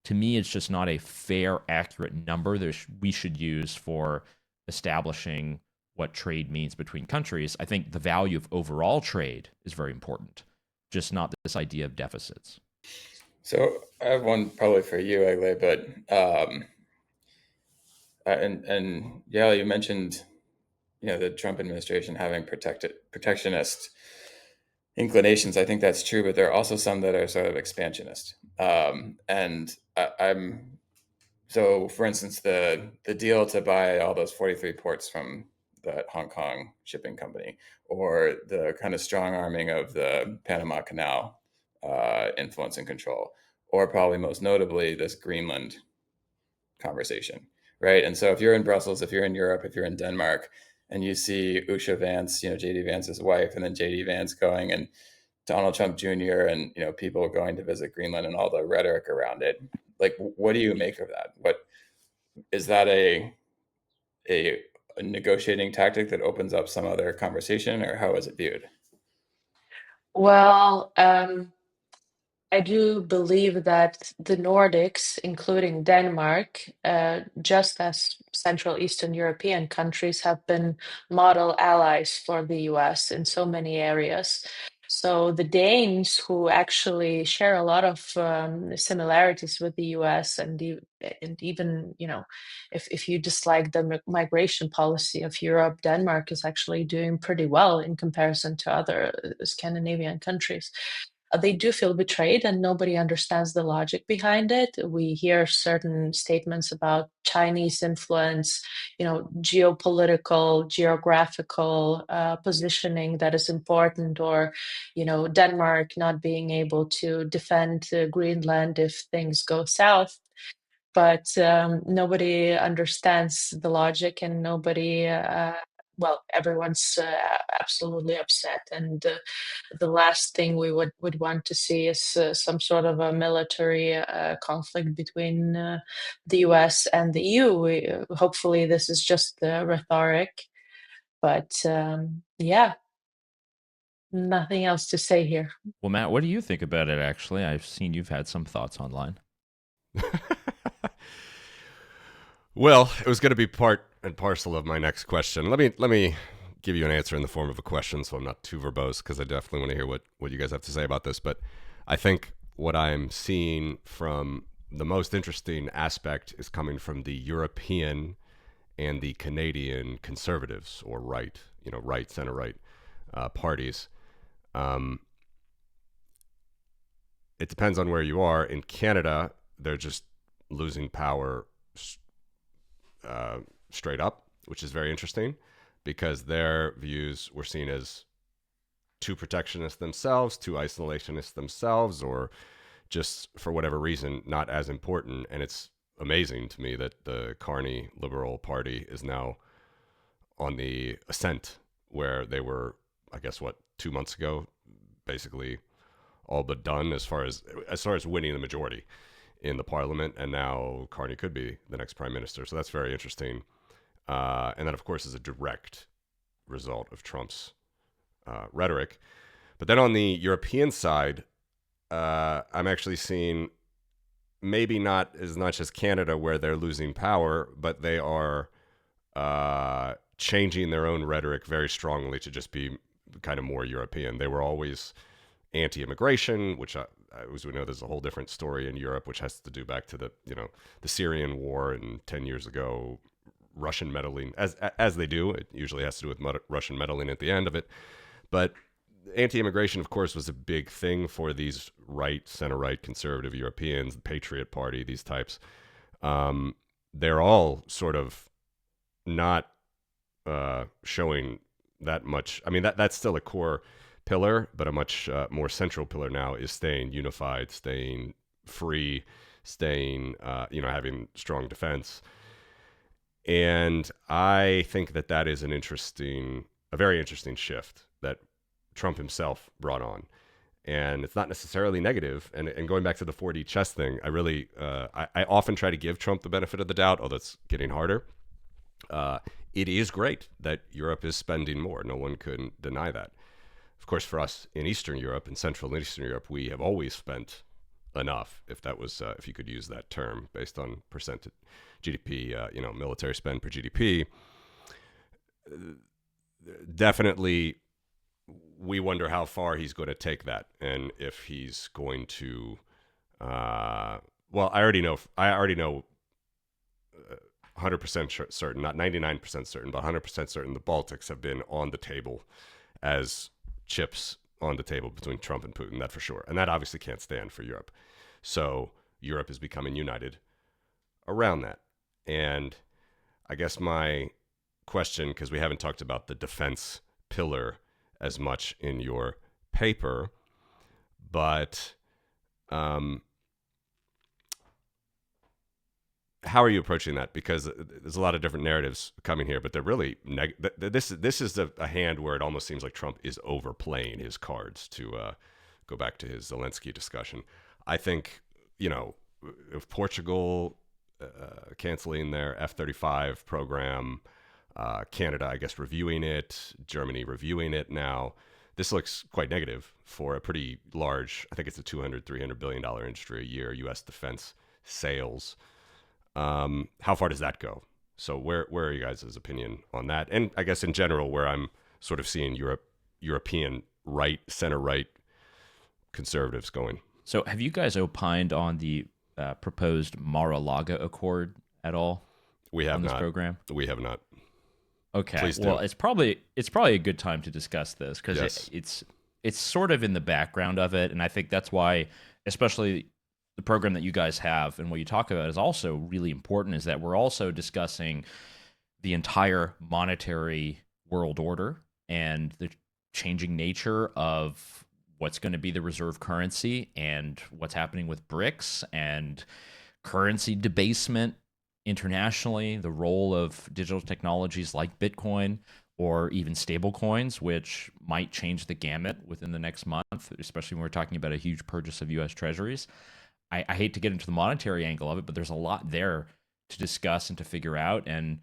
to me, it's just not a fair, accurate number that we should use for establishing what trade means between countries. I think the value of overall trade is very important, just not this idea of deficits. So I have one probably for you, Eglė, but and Yaël, you mentioned the Trump administration having protectionist inclinations. I think that's true, but there are also some that are sort of expansionist. So, for instance, the deal to buy all those 43 ports from the Hong Kong shipping company, or the kind of strong arming of the Panama Canal influence and control, or probably most notably this Greenland conversation, right? And so if you're in Brussels, if you're in Europe, if you're in Denmark, and you see Usha Vance, JD Vance's wife, and then JD Vance going and Donald Trump Jr. and people going to visit Greenland and all the rhetoric around it. Like, what do you make of that? What is that a negotiating tactic that opens up some other conversation, or how is it viewed? Well, I do believe that the Nordics, including Denmark, just as Central Eastern European countries, have been model allies for the US in so many areas. So the Danes, who actually share a lot of similarities with the US, and even, if you dislike the migration policy of Europe, Denmark is actually doing pretty well in comparison to other Scandinavian countries. They do feel betrayed, and nobody understands the logic behind it. We hear certain statements about Chinese influence, geopolitical, geographical positioning that is important, or Denmark not being able to defend Greenland if things go south. But nobody understands the logic, and nobody. Well, everyone's absolutely upset, and the last thing we would want to see is some sort of a military conflict between the US and the EU. Hopefully, this is just rhetoric, but yeah, nothing else to say here. Well, Matt, what do you think about it, actually? I've seen you've had some thoughts online. Well, it was going to be part and parcel of my next question. Let me give you an answer in the form of a question, so I'm not too verbose, because I definitely want to hear what you guys have to say about this. But I think what I'm seeing from the most interesting aspect is coming from the European and the Canadian conservatives, or right, center right parties. It depends on where you are. In Canada, they're just losing power straight up, which is very interesting, because their views were seen as too protectionist themselves, too isolationist themselves, or just for whatever reason not as important. And it's amazing to me that the Carney Liberal Party is now on the ascent, where they were, I guess, 2 months ago, basically all but done as far as winning the majority in the parliament, and now Carney could be the next prime minister. So that's very interesting. And that, of course, is a direct result of Trump's rhetoric. But then on the European side, I'm actually seeing maybe not as much as Canada, where they're losing power, but they are changing their own rhetoric very strongly to just be kind of more European. They were always anti-immigration, which as we know, there's a whole different story in Europe, which has to do back to the Syrian war, and 10 years ago, Russian meddling, as they do. It usually has to do with Russian meddling at the end of it. But anti-immigration, of course, was a big thing for these center-right conservative Europeans, the Patriot Party, these types. They're all sort of not showing that much. I mean, that's still a core pillar, but a much more central pillar now is staying unified, staying free, staying, having strong defense. And I think that is a very interesting shift that Trump himself brought on. And it's not necessarily negative. And going back to the 4D chess thing, I really, I often try to give Trump the benefit of the doubt, although it's getting harder. It is great that Europe is spending more. No one can deny that. Of course, for us in Eastern Europe and Central and Eastern Europe, we have always spent enough, if that was, if you could use that term, based on percent GDP, military spend per GDP. Definitely, we wonder how far he's going to take that, and if he's going to. Well, I already know 100% certain, not 99% certain, but 100% certain the Baltics have been on the table as chips on the table between Trump and Putin, that for sure. And that obviously can't stand for Europe. So Europe is becoming united around that. And I guess my question, because we haven't talked about the defense pillar as much in your paper, but how are you approaching that? Because there's a lot of different narratives coming here, but they're really this is a hand where it almost seems like Trump is overplaying his cards to go back to his Zelensky discussion. I think, if Portugal canceling their F-35 program, Canada, I guess, reviewing it, Germany reviewing it now, this looks quite negative for a pretty large, I think it's a $200-300 billion industry a year, U.S. defense sales. How far does that go? So where are you guys' opinion on that? And I guess in general, where I'm sort of seeing European right, center right conservatives going. So have you guys opined on the proposed Mar-a-Lago Accord at all? We have on this not. program? We have not. Okay. Please do. Well, it's probably a good time to discuss this because Yes. it's sort of in the background of it, and I think that's why, especially the program that you guys have and what you talk about is also really important. Is that we're also discussing the entire monetary world order and the changing nature of what's going to be the reserve currency and what's happening with BRICS and currency debasement internationally, the role of digital technologies like Bitcoin or even stable coins, which might change the gamut within the next month, especially when we're talking about a huge purchase of US treasuries. I hate to get into the monetary angle of it, but there's a lot there to discuss and to figure out. And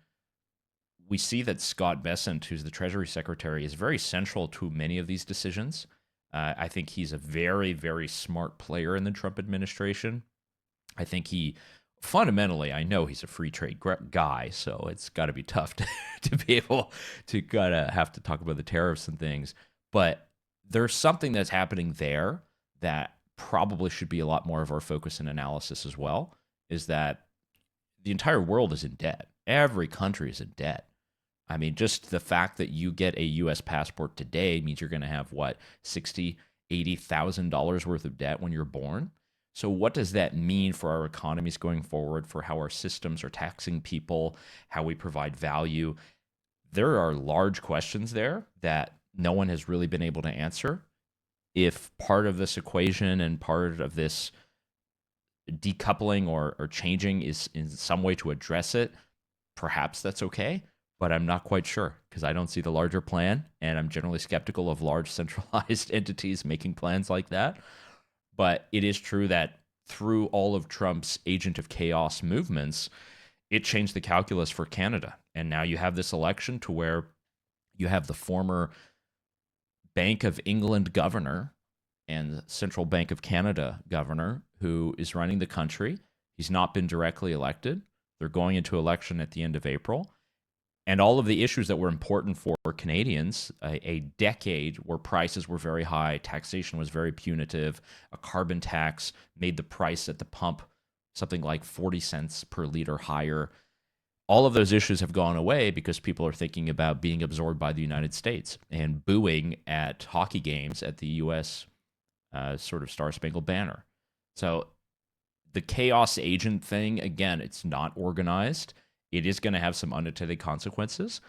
we see that Scott Bessent, who's the Treasury Secretary, is very central to many of these decisions. I think he's a very, very smart player in the Trump administration. I think fundamentally, I know he's a free trade guy, so it's got to be tough to be able to have to talk about the tariffs and things. But there's something that's happening there that probably should be a lot more of our focus and analysis as well, is that the entire world is in debt. Every country is in debt. I mean, just the fact that you get a U.S. passport today means you're going to have, what, $60,000, $80,000 worth of debt when you're born? So what does that mean for our economies going forward, for how our systems are taxing people, how we provide value? There are large questions there that no one has really been able to answer. If part of this equation and part of this decoupling or changing is in some way to address it, perhaps that's okay. But I'm not quite sure because I don't see the larger plan, and I'm generally skeptical of large centralized entities making plans like that. But it is true that through all of Trump's agent of chaos movements, it changed the calculus for Canada. And now you have this election to where you have the former Bank of England governor and Central Bank of Canada governor who is running the country. He's not been directly elected. They're going into election at the end of April. And all of the issues that were important for Canadians, a decade where prices were very high, taxation was very punitive, a carbon tax made the price at the pump something like 40 cents per liter higher. All of those issues have gone away because people are thinking about being absorbed by the United States and booing at hockey games at the U.S. Sort of Star-Spangled Banner. So the chaos agent thing, again, it's not organized. It is going to have some unintended consequences.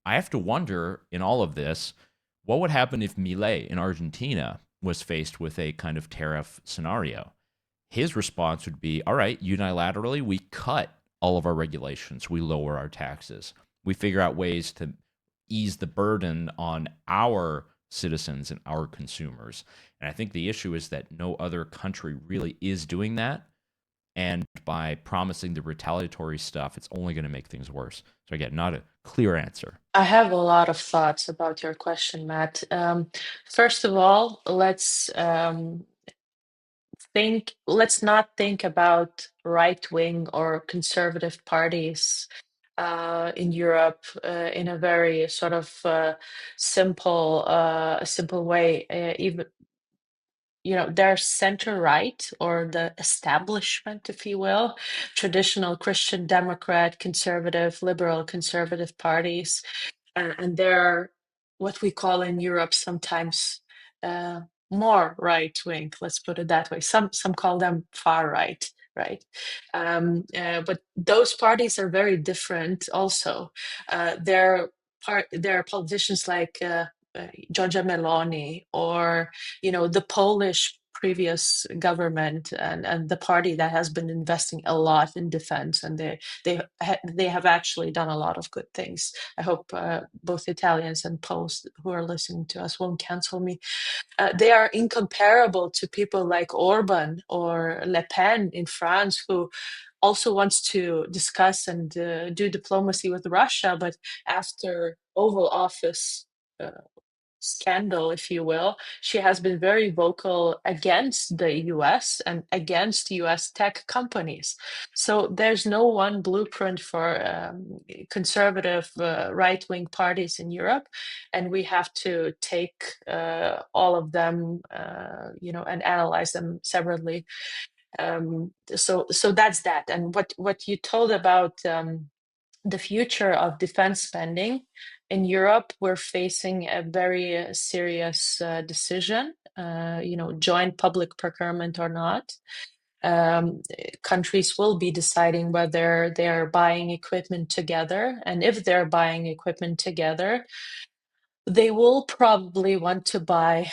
I have to wonder in all of this, what would happen if Milei in Argentina was faced with a kind of tariff scenario? His response would be, all right, unilaterally, we cut all of our regulations. We lower our taxes. We figure out ways to ease the burden on our citizens and our consumers. And I think the issue is that no other country really is doing that. And by promising the retaliatory stuff, it's only going to make things worse. So again, not a clear answer. I have a lot of thoughts about your question, Matt. First of all, let's not think about right-wing or conservative parties in Europe in a very sort of simple way. Even they're center right, or the establishment, if you will, traditional Christian Democrat, conservative, liberal conservative parties, and they're what we call in Europe sometimes more right wing. Let's put it that way. Some call them far right. Right, but those parties are very different. Also, there are politicians like Giorgia Meloni, or the Polish previous government and the party that has been investing a lot in defense, and they have actually done a lot of good things. I hope both Italians and Poles who are listening to us won't cancel me. They are incomparable to people like Orban or Le Pen in France, who also wants to discuss and do diplomacy with Russia, but after Oval Office scandal, if you will, she has been very vocal against the US and against US tech companies. So there's no one blueprint for conservative right-wing parties in Europe, and we have to take all of them, and analyze them separately. So that's that. And what you told about the future of defense spending in Europe, we're facing a very serious decision, joint public procurement or not. Countries will be deciding whether they're buying equipment together. And if they're buying equipment together, they will probably want to buy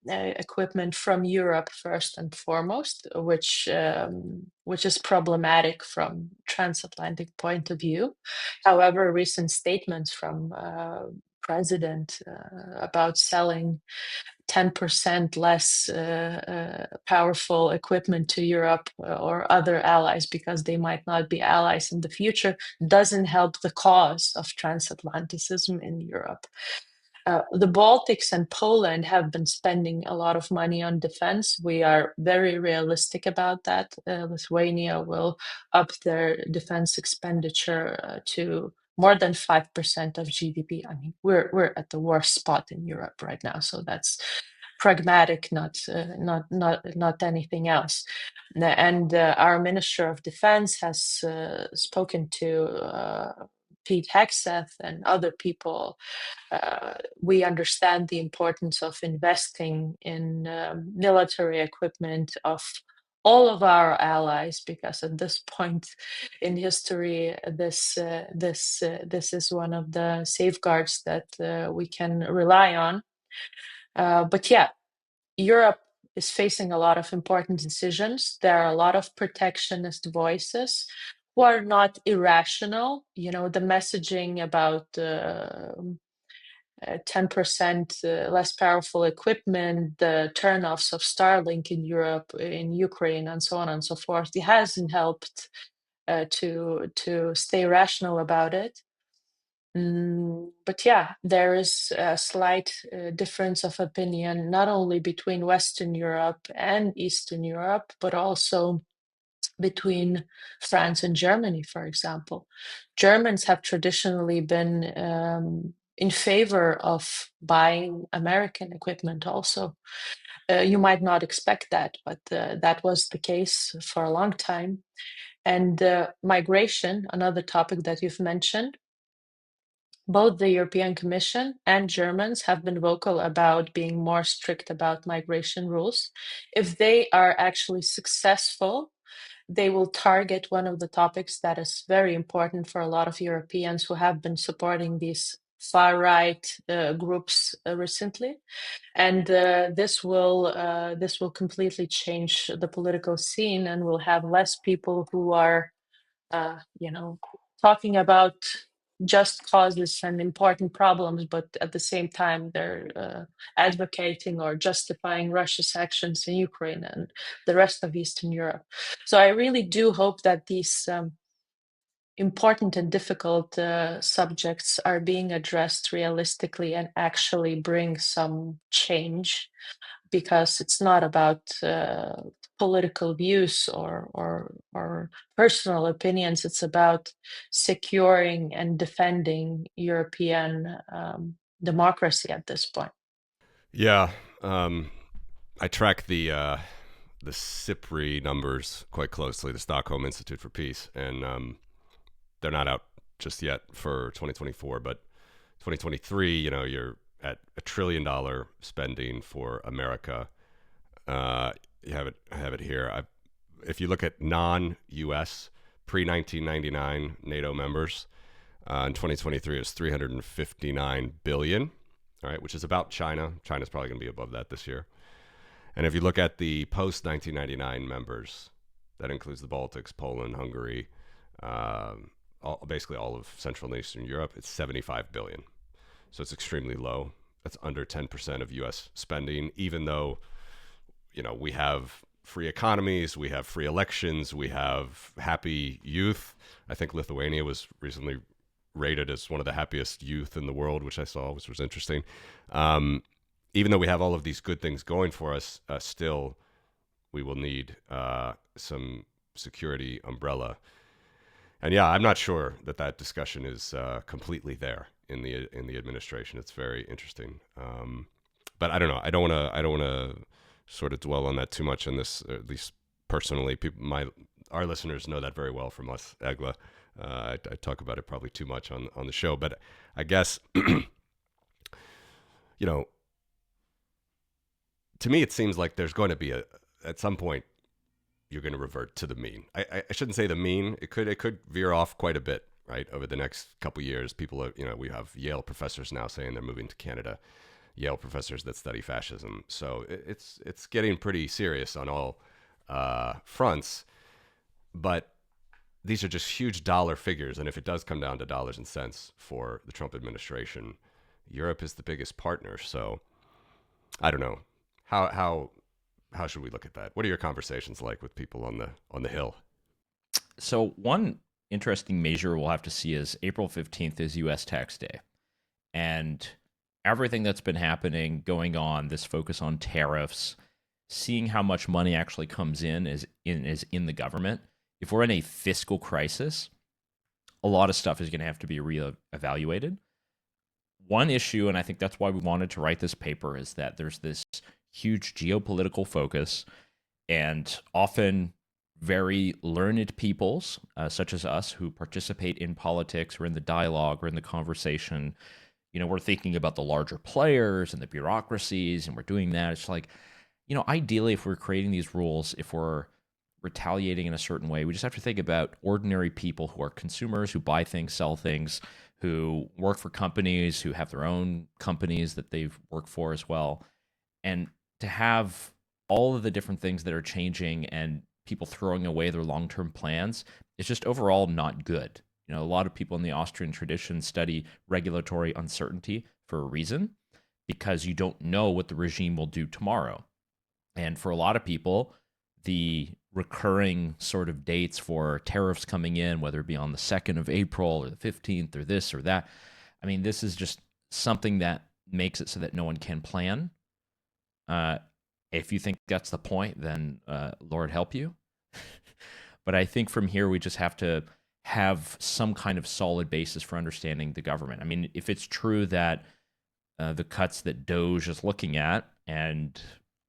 equipment from Europe first and foremost, which is problematic from transatlantic point of view. However, recent statements from President about selling 10% less powerful equipment to Europe or other allies because they might not be allies in the future doesn't help the cause of transatlanticism in Europe. The Baltics and Poland have been spending a lot of money on defense. We are very realistic about that. Lithuania will up their defense expenditure to more than 5% of GDP. I mean, we're at the worst spot in Europe right now, so that's pragmatic, not anything else. And our Minister of Defense has spoken to Pete Hegseth and other people. We understand the importance of investing in military equipment of all of our allies, because at this point in history, this is one of the safeguards that we can rely on. But yeah, Europe is facing a lot of important decisions. There are a lot of protectionist voices who are not irrational. The messaging about 10% less powerful equipment, the turnoffs of Starlink in Europe, in Ukraine, and so on and so forth. It hasn't helped to stay rational about it. But yeah, there is a slight difference of opinion, not only between Western Europe and Eastern Europe, but also between France and Germany, for example. Germans have traditionally been in favor of buying American equipment also. You might not expect that, but that was the case for a long time. And migration, another topic that you've mentioned, both the European Commission and Germans have been vocal about being more strict about migration rules. If they are actually successful, they will target one of the topics that is very important for a lot of Europeans who have been supporting these far-right groups recently, and this will completely change the political scene, and we'll have less people who are, talking about just causes and important problems, but at the same time they're advocating or justifying Russia's actions in Ukraine and the rest of Eastern Europe. So I really do hope that these important and difficult subjects are being addressed realistically and actually bring some change, because it's not about political views or personal opinions. It's about securing and defending European democracy at this point. Yeah, I track the SIPRI numbers quite closely, the Stockholm Institute for Peace, and they're not out just yet for 2024, but 2023, you're at $1 trillion spending for America. You have it here. If you look at non-U.S. pre-1999 NATO members, in 2023 it was $359 billion. All right, which is about China. China's probably going to be above that this year. And if you look at the post 1999 members, that includes the Baltics, Poland, Hungary, basically all of Central and Eastern Europe, it's 75 billion. So it's extremely low. That's under 10% of U.S. spending, even though, we have free economies, we have free elections, we have happy youth. I think Lithuania was recently rated as one of the happiest youth in the world, which I saw, which was interesting. Even though we have all of these good things going for us, still we will need some security umbrella. And yeah, I'm not sure that discussion is completely there in the administration. It's very interesting, but I don't know. I don't want to sort of dwell on that too much in this. At least personally, our listeners know that very well from us, Eglė. I talk about it probably too much on the show, but I guess to me, it seems like there's going to be at some point you're going to revert to the mean. I shouldn't say the mean. It could veer off quite a bit, right? Over the next couple of years, people are, we have Yale professors now saying they're moving to Canada, Yale professors that study fascism. So it's getting pretty serious on all fronts, but these are just huge dollar figures. And if it does come down to dollars and cents for the Trump administration, Europe is the biggest partner. So I don't know. How should we look at that? What are your conversations like with people on the Hill? So one interesting measure we'll have to see is April 15th is U.S. Tax Day. And everything that's been happening, going on, this focus on tariffs, seeing how much money actually comes in is in the government. If we're in a fiscal crisis, a lot of stuff is going to have to be reevaluated. One issue, and I think that's why we wanted to write this paper, is that there's this huge geopolitical focus, and often very learned peoples, such as us, who participate in politics or in the dialogue or in the conversation, we're thinking about the larger players and the bureaucracies, and we're doing that. It's like, ideally, if we're creating these rules, if we're retaliating in a certain way, we just have to think about ordinary people who are consumers, who buy things, sell things, who work for companies, who have their own companies that they've worked for as well. And to have all of the different things that are changing and people throwing away their long-term plans, it's just overall not good. A lot of people in the Austrian tradition study regulatory uncertainty for a reason, because you don't know what the regime will do tomorrow. And for a lot of people, the recurring sort of dates for tariffs coming in, whether it be on the 2nd of April or the 15th or this or that, this is just something that makes it so that no one can plan. If you think that's the point, then Lord help you. But I think from here, we just have to have some kind of solid basis for understanding the government. If it's true that the cuts that Doge is looking at, and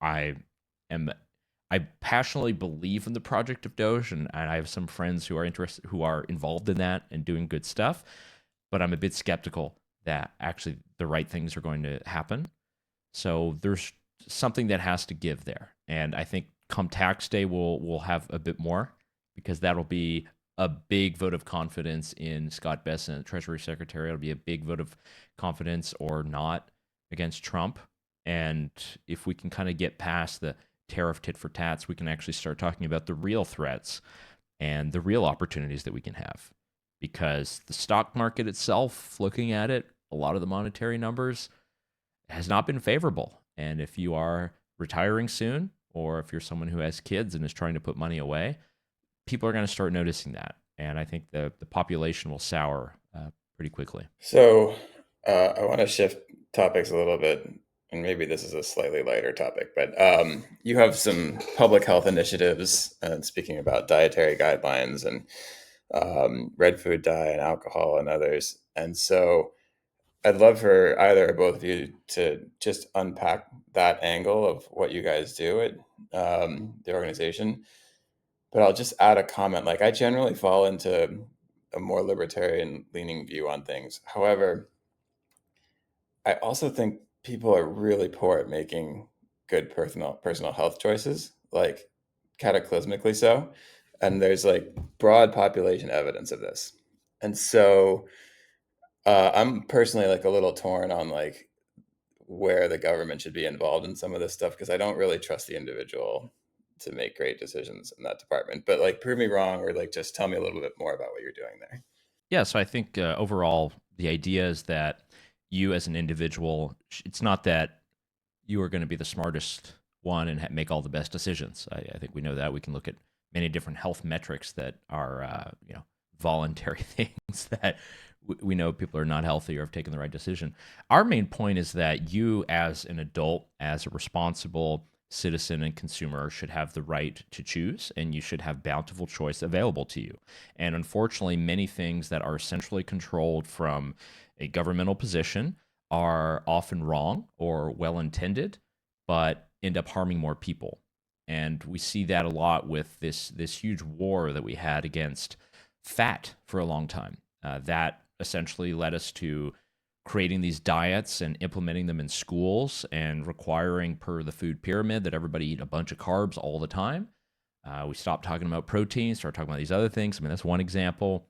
I passionately believe in the project of Doge, and I have some friends who are involved in that and doing good stuff, but I'm a bit skeptical that actually the right things are going to happen. So there's something that has to give there. And I think come tax day, we'll have a bit more, because that'll be a big vote of confidence in Scott Bessent, Treasury Secretary. It'll be a big vote of confidence or not against Trump. And if we can kind of get past the tariff tit for tats, we can actually start talking about the real threats and the real opportunities that we can have. Because the stock market itself, looking at it, a lot of the monetary numbers has not been favorable. And if you are retiring soon, or if you're someone who has kids and is trying to put money away, people are going to start noticing that. And I think the population will sour pretty quickly. So I want to shift topics a little bit, and maybe this is a slightly lighter topic, but you have some public health initiatives, speaking about dietary guidelines and red food diet and alcohol and others. And so I'd love for either or both of you to just unpack that angle of what you guys do at the organization. But I'll just add a comment. Like, I generally fall into a more libertarian leaning view on things. However, I also think people are really poor at making good personal health choices, like cataclysmically so. And there's like broad population evidence of this. And so I'm personally like a little torn on like where the government should be involved in some of this stuff, because I don't really trust the individual to make great decisions in that department. But like, prove me wrong, or like just tell me a little bit more about what you're doing there. Yeah, so I think overall, the idea is that you as an individual, it's not that you are going to be the smartest one and make all the best decisions. I think we know that. We can look at many different health metrics that are, voluntary things that we know people are not healthy or have taken the right decision. Our main point is that you, as an adult, as a responsible citizen and consumer, should have the right to choose, and you should have bountiful choice available to you. And unfortunately, many things that are centrally controlled from a governmental position are often wrong or well intended, but end up harming more people. And we see that a lot with this huge war that we had against fat for a long time. That essentially led us to creating these diets and implementing them in schools and requiring, per the food pyramid, that everybody eat a bunch of carbs all the time. We stopped talking about protein, started talking about these other things. I mean, that's one example,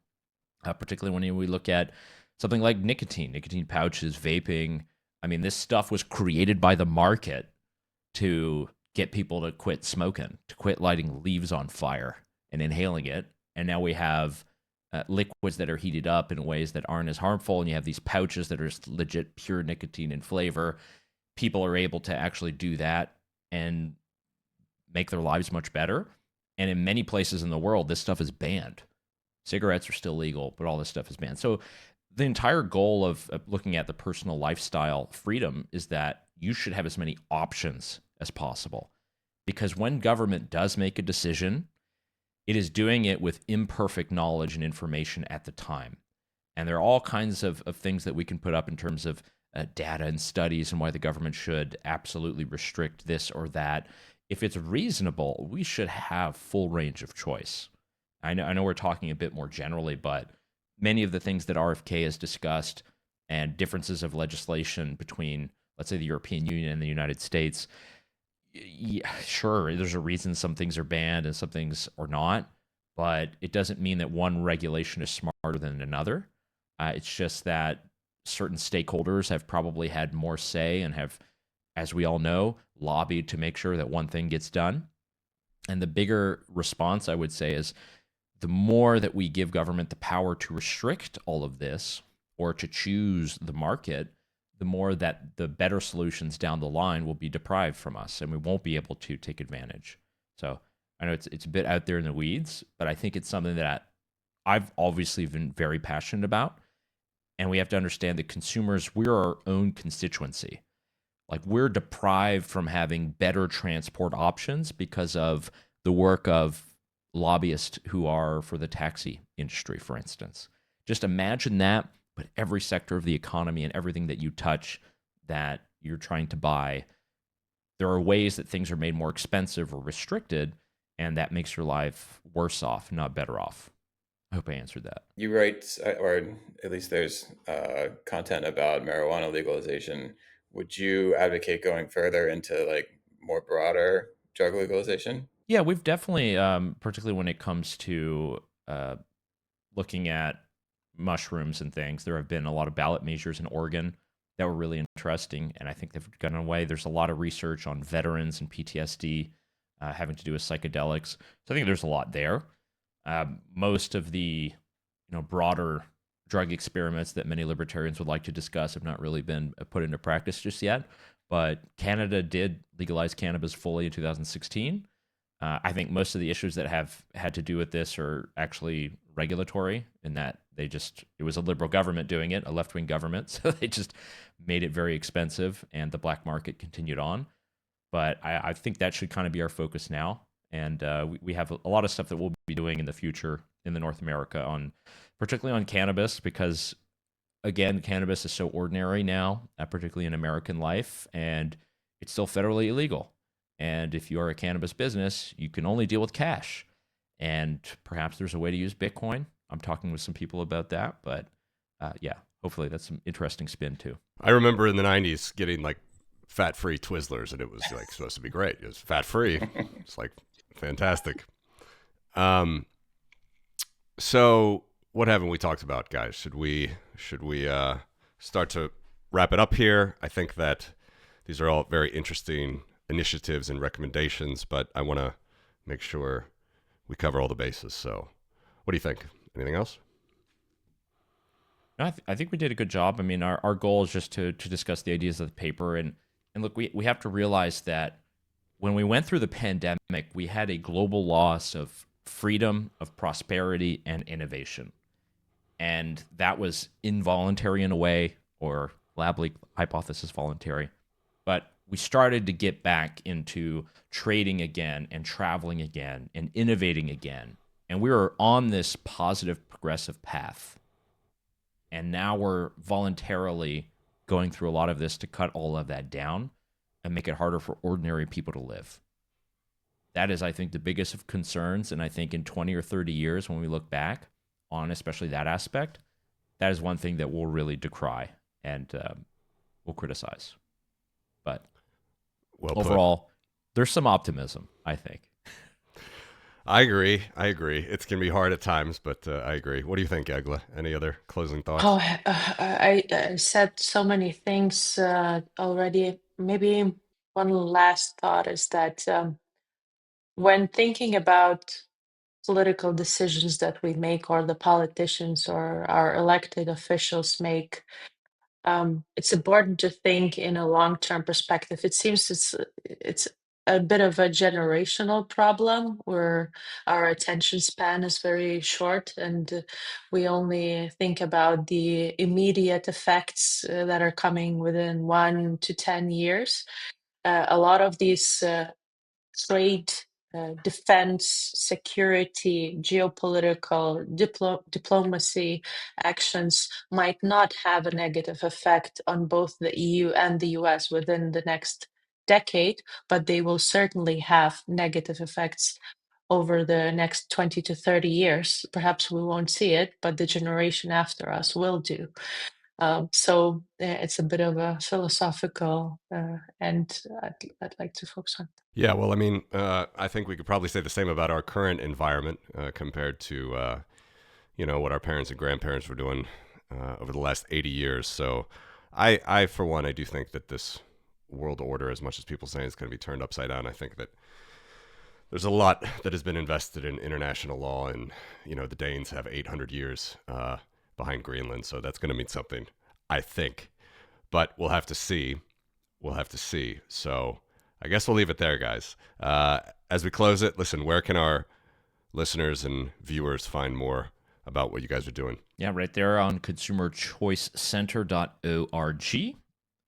particularly when we look at something like nicotine pouches, vaping. I mean, this stuff was created by the market to get people to quit smoking, to quit lighting leaves on fire and inhaling it. And now we have liquids that are heated up in ways that aren't as harmful, and you have these pouches that are just legit pure nicotine and flavor. People are able to actually do that and make their lives much better. And in many places in the world, this stuff is banned. Cigarettes are still legal, but all this stuff is banned. So the entire goal of looking at the personal lifestyle freedom is that you should have as many options as possible. Because when government does make a decision, it is doing it with imperfect knowledge and information at the time. And there are all kinds of things that we can put up in terms of data and studies and why the government should absolutely restrict this or that. If it's reasonable, we should have full range of choice. I know we're talking a bit more generally, but many of the things that RFK has discussed and differences of legislation between, let's say, the European Union and the United States, yeah, sure, there's a reason some things are banned and some things are not, but it doesn't mean that one regulation is smarter than another. It's just that certain stakeholders have probably had more say and have, as we all know, lobbied to make sure that one thing gets done. And the bigger response, I would say, is the more that we give government the power to restrict all of this or to choose the market, the more that the better solutions down the line will be deprived from us, and we won't be able to take advantage. So I know it's a bit out there in the weeds, but I think it's something that I've obviously been very passionate about. And we have to understand that consumers, we're our own constituency. Like, we're deprived from having better transport options because of the work of lobbyists who are for the taxi industry, for instance. Just imagine that, but every sector of the economy and everything that you touch that you're trying to buy, there are ways that things are made more expensive or restricted, and that makes your life worse off, not better off. I hope I answered that. You write, or at least there's content about marijuana legalization. Would you advocate going further into like more broader drug legalization? Yeah, we've definitely, particularly when it comes to looking at mushrooms and things, there have been a lot of ballot measures in Oregon that were really interesting, and I think they've gotten away. There's a lot of research on veterans and PTSD having to do with psychedelics. So I think there's a lot there. Most of the broader drug experiments that many libertarians would like to discuss have not really been put into practice just yet. But Canada did legalize cannabis fully in 2016. I think most of the issues that have had to do with this are actually regulatory, in that it was a liberal government doing it, a left-wing government, so they just made it very expensive, and the black market continued on. But I think that should kind of be our focus now. And we have a lot of stuff that we'll be doing in the future in the North America particularly on cannabis, because again, cannabis is so ordinary now, particularly in American life, and it's still federally illegal. And if you are a cannabis business, you can only deal with cash. And perhaps there's a way to use Bitcoin. I'm talking with some people about that, but yeah, hopefully that's some interesting spin too. I remember in the 90s getting like fat-free Twizzlers, and it was like supposed to be great. It was fat-free. It's like fantastic. So what haven't we talked about, guys? Should we start to wrap it up here? I think that these are all very interesting initiatives and recommendations, but I want to make sure we cover all the bases. So what do you think? Anything else? I think we did a good job. I mean, our goal is just to discuss the ideas of the paper. And look, we have to realize that when we went through the pandemic, we had a global loss of freedom, of prosperity, and innovation. And that was involuntary in a way, or Labley hypothesis voluntary. But we started to get back into trading again and traveling again and innovating again. And we were on this positive, progressive path. And now we're voluntarily going through a lot of this to cut all of that down and make it harder for ordinary people to live. That is, I think, the biggest of concerns. And I think in 20 or 30 years, when we look back on especially that aspect, that is one thing that we'll really decry and we'll criticize. But overall, there's some optimism, I think. I agree. It's going to be hard at times, but I agree. What do you think, Eglė? Any other closing thoughts? Oh, I said so many things already. Maybe one last thought is that when thinking about political decisions that we make, or the politicians or our elected officials make, it's important to think in a long-term perspective. It seems it's a bit of a generational problem where our attention span is very short, and we only think about the immediate effects that are coming within 1 to 10 years. A lot of these trade, defense, security, geopolitical, diplomacy actions might not have a negative effect on both the EU and the US within the next decade, but they will certainly have negative effects over the next 20 to 30 years. Perhaps we won't see it, but the generation after us will do. So it's a bit of a philosophical and I'd like to focus on. Yeah, well, I mean, I think we could probably say the same about our current environment compared to, what our parents and grandparents were doing over the last 80 years. So I, for one, I do think that this world order, as much as people say it's going to be turned upside down, I think that there's a lot that has been invested in international law, and, the Danes have 800 years behind Greenland, so that's going to mean something, I think. But we'll have to see. So I guess we'll leave it there, guys. As we close it, listen, where can our listeners and viewers find more about what you guys are doing? Yeah, right there on consumerchoicecenter.org.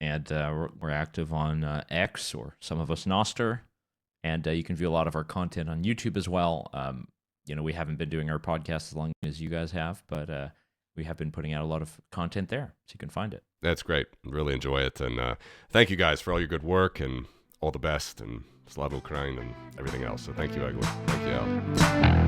And we're active on X, or some of us Noster. And you can view a lot of our content on YouTube as well. We haven't been doing our podcast as long as you guys have, but we have been putting out a lot of content there, so you can find it. That's great. Really enjoy it. And thank you guys for all your good work, and all the best, and Slava Ukraine and everything else. So thank you, Eglė. Thank you, Al.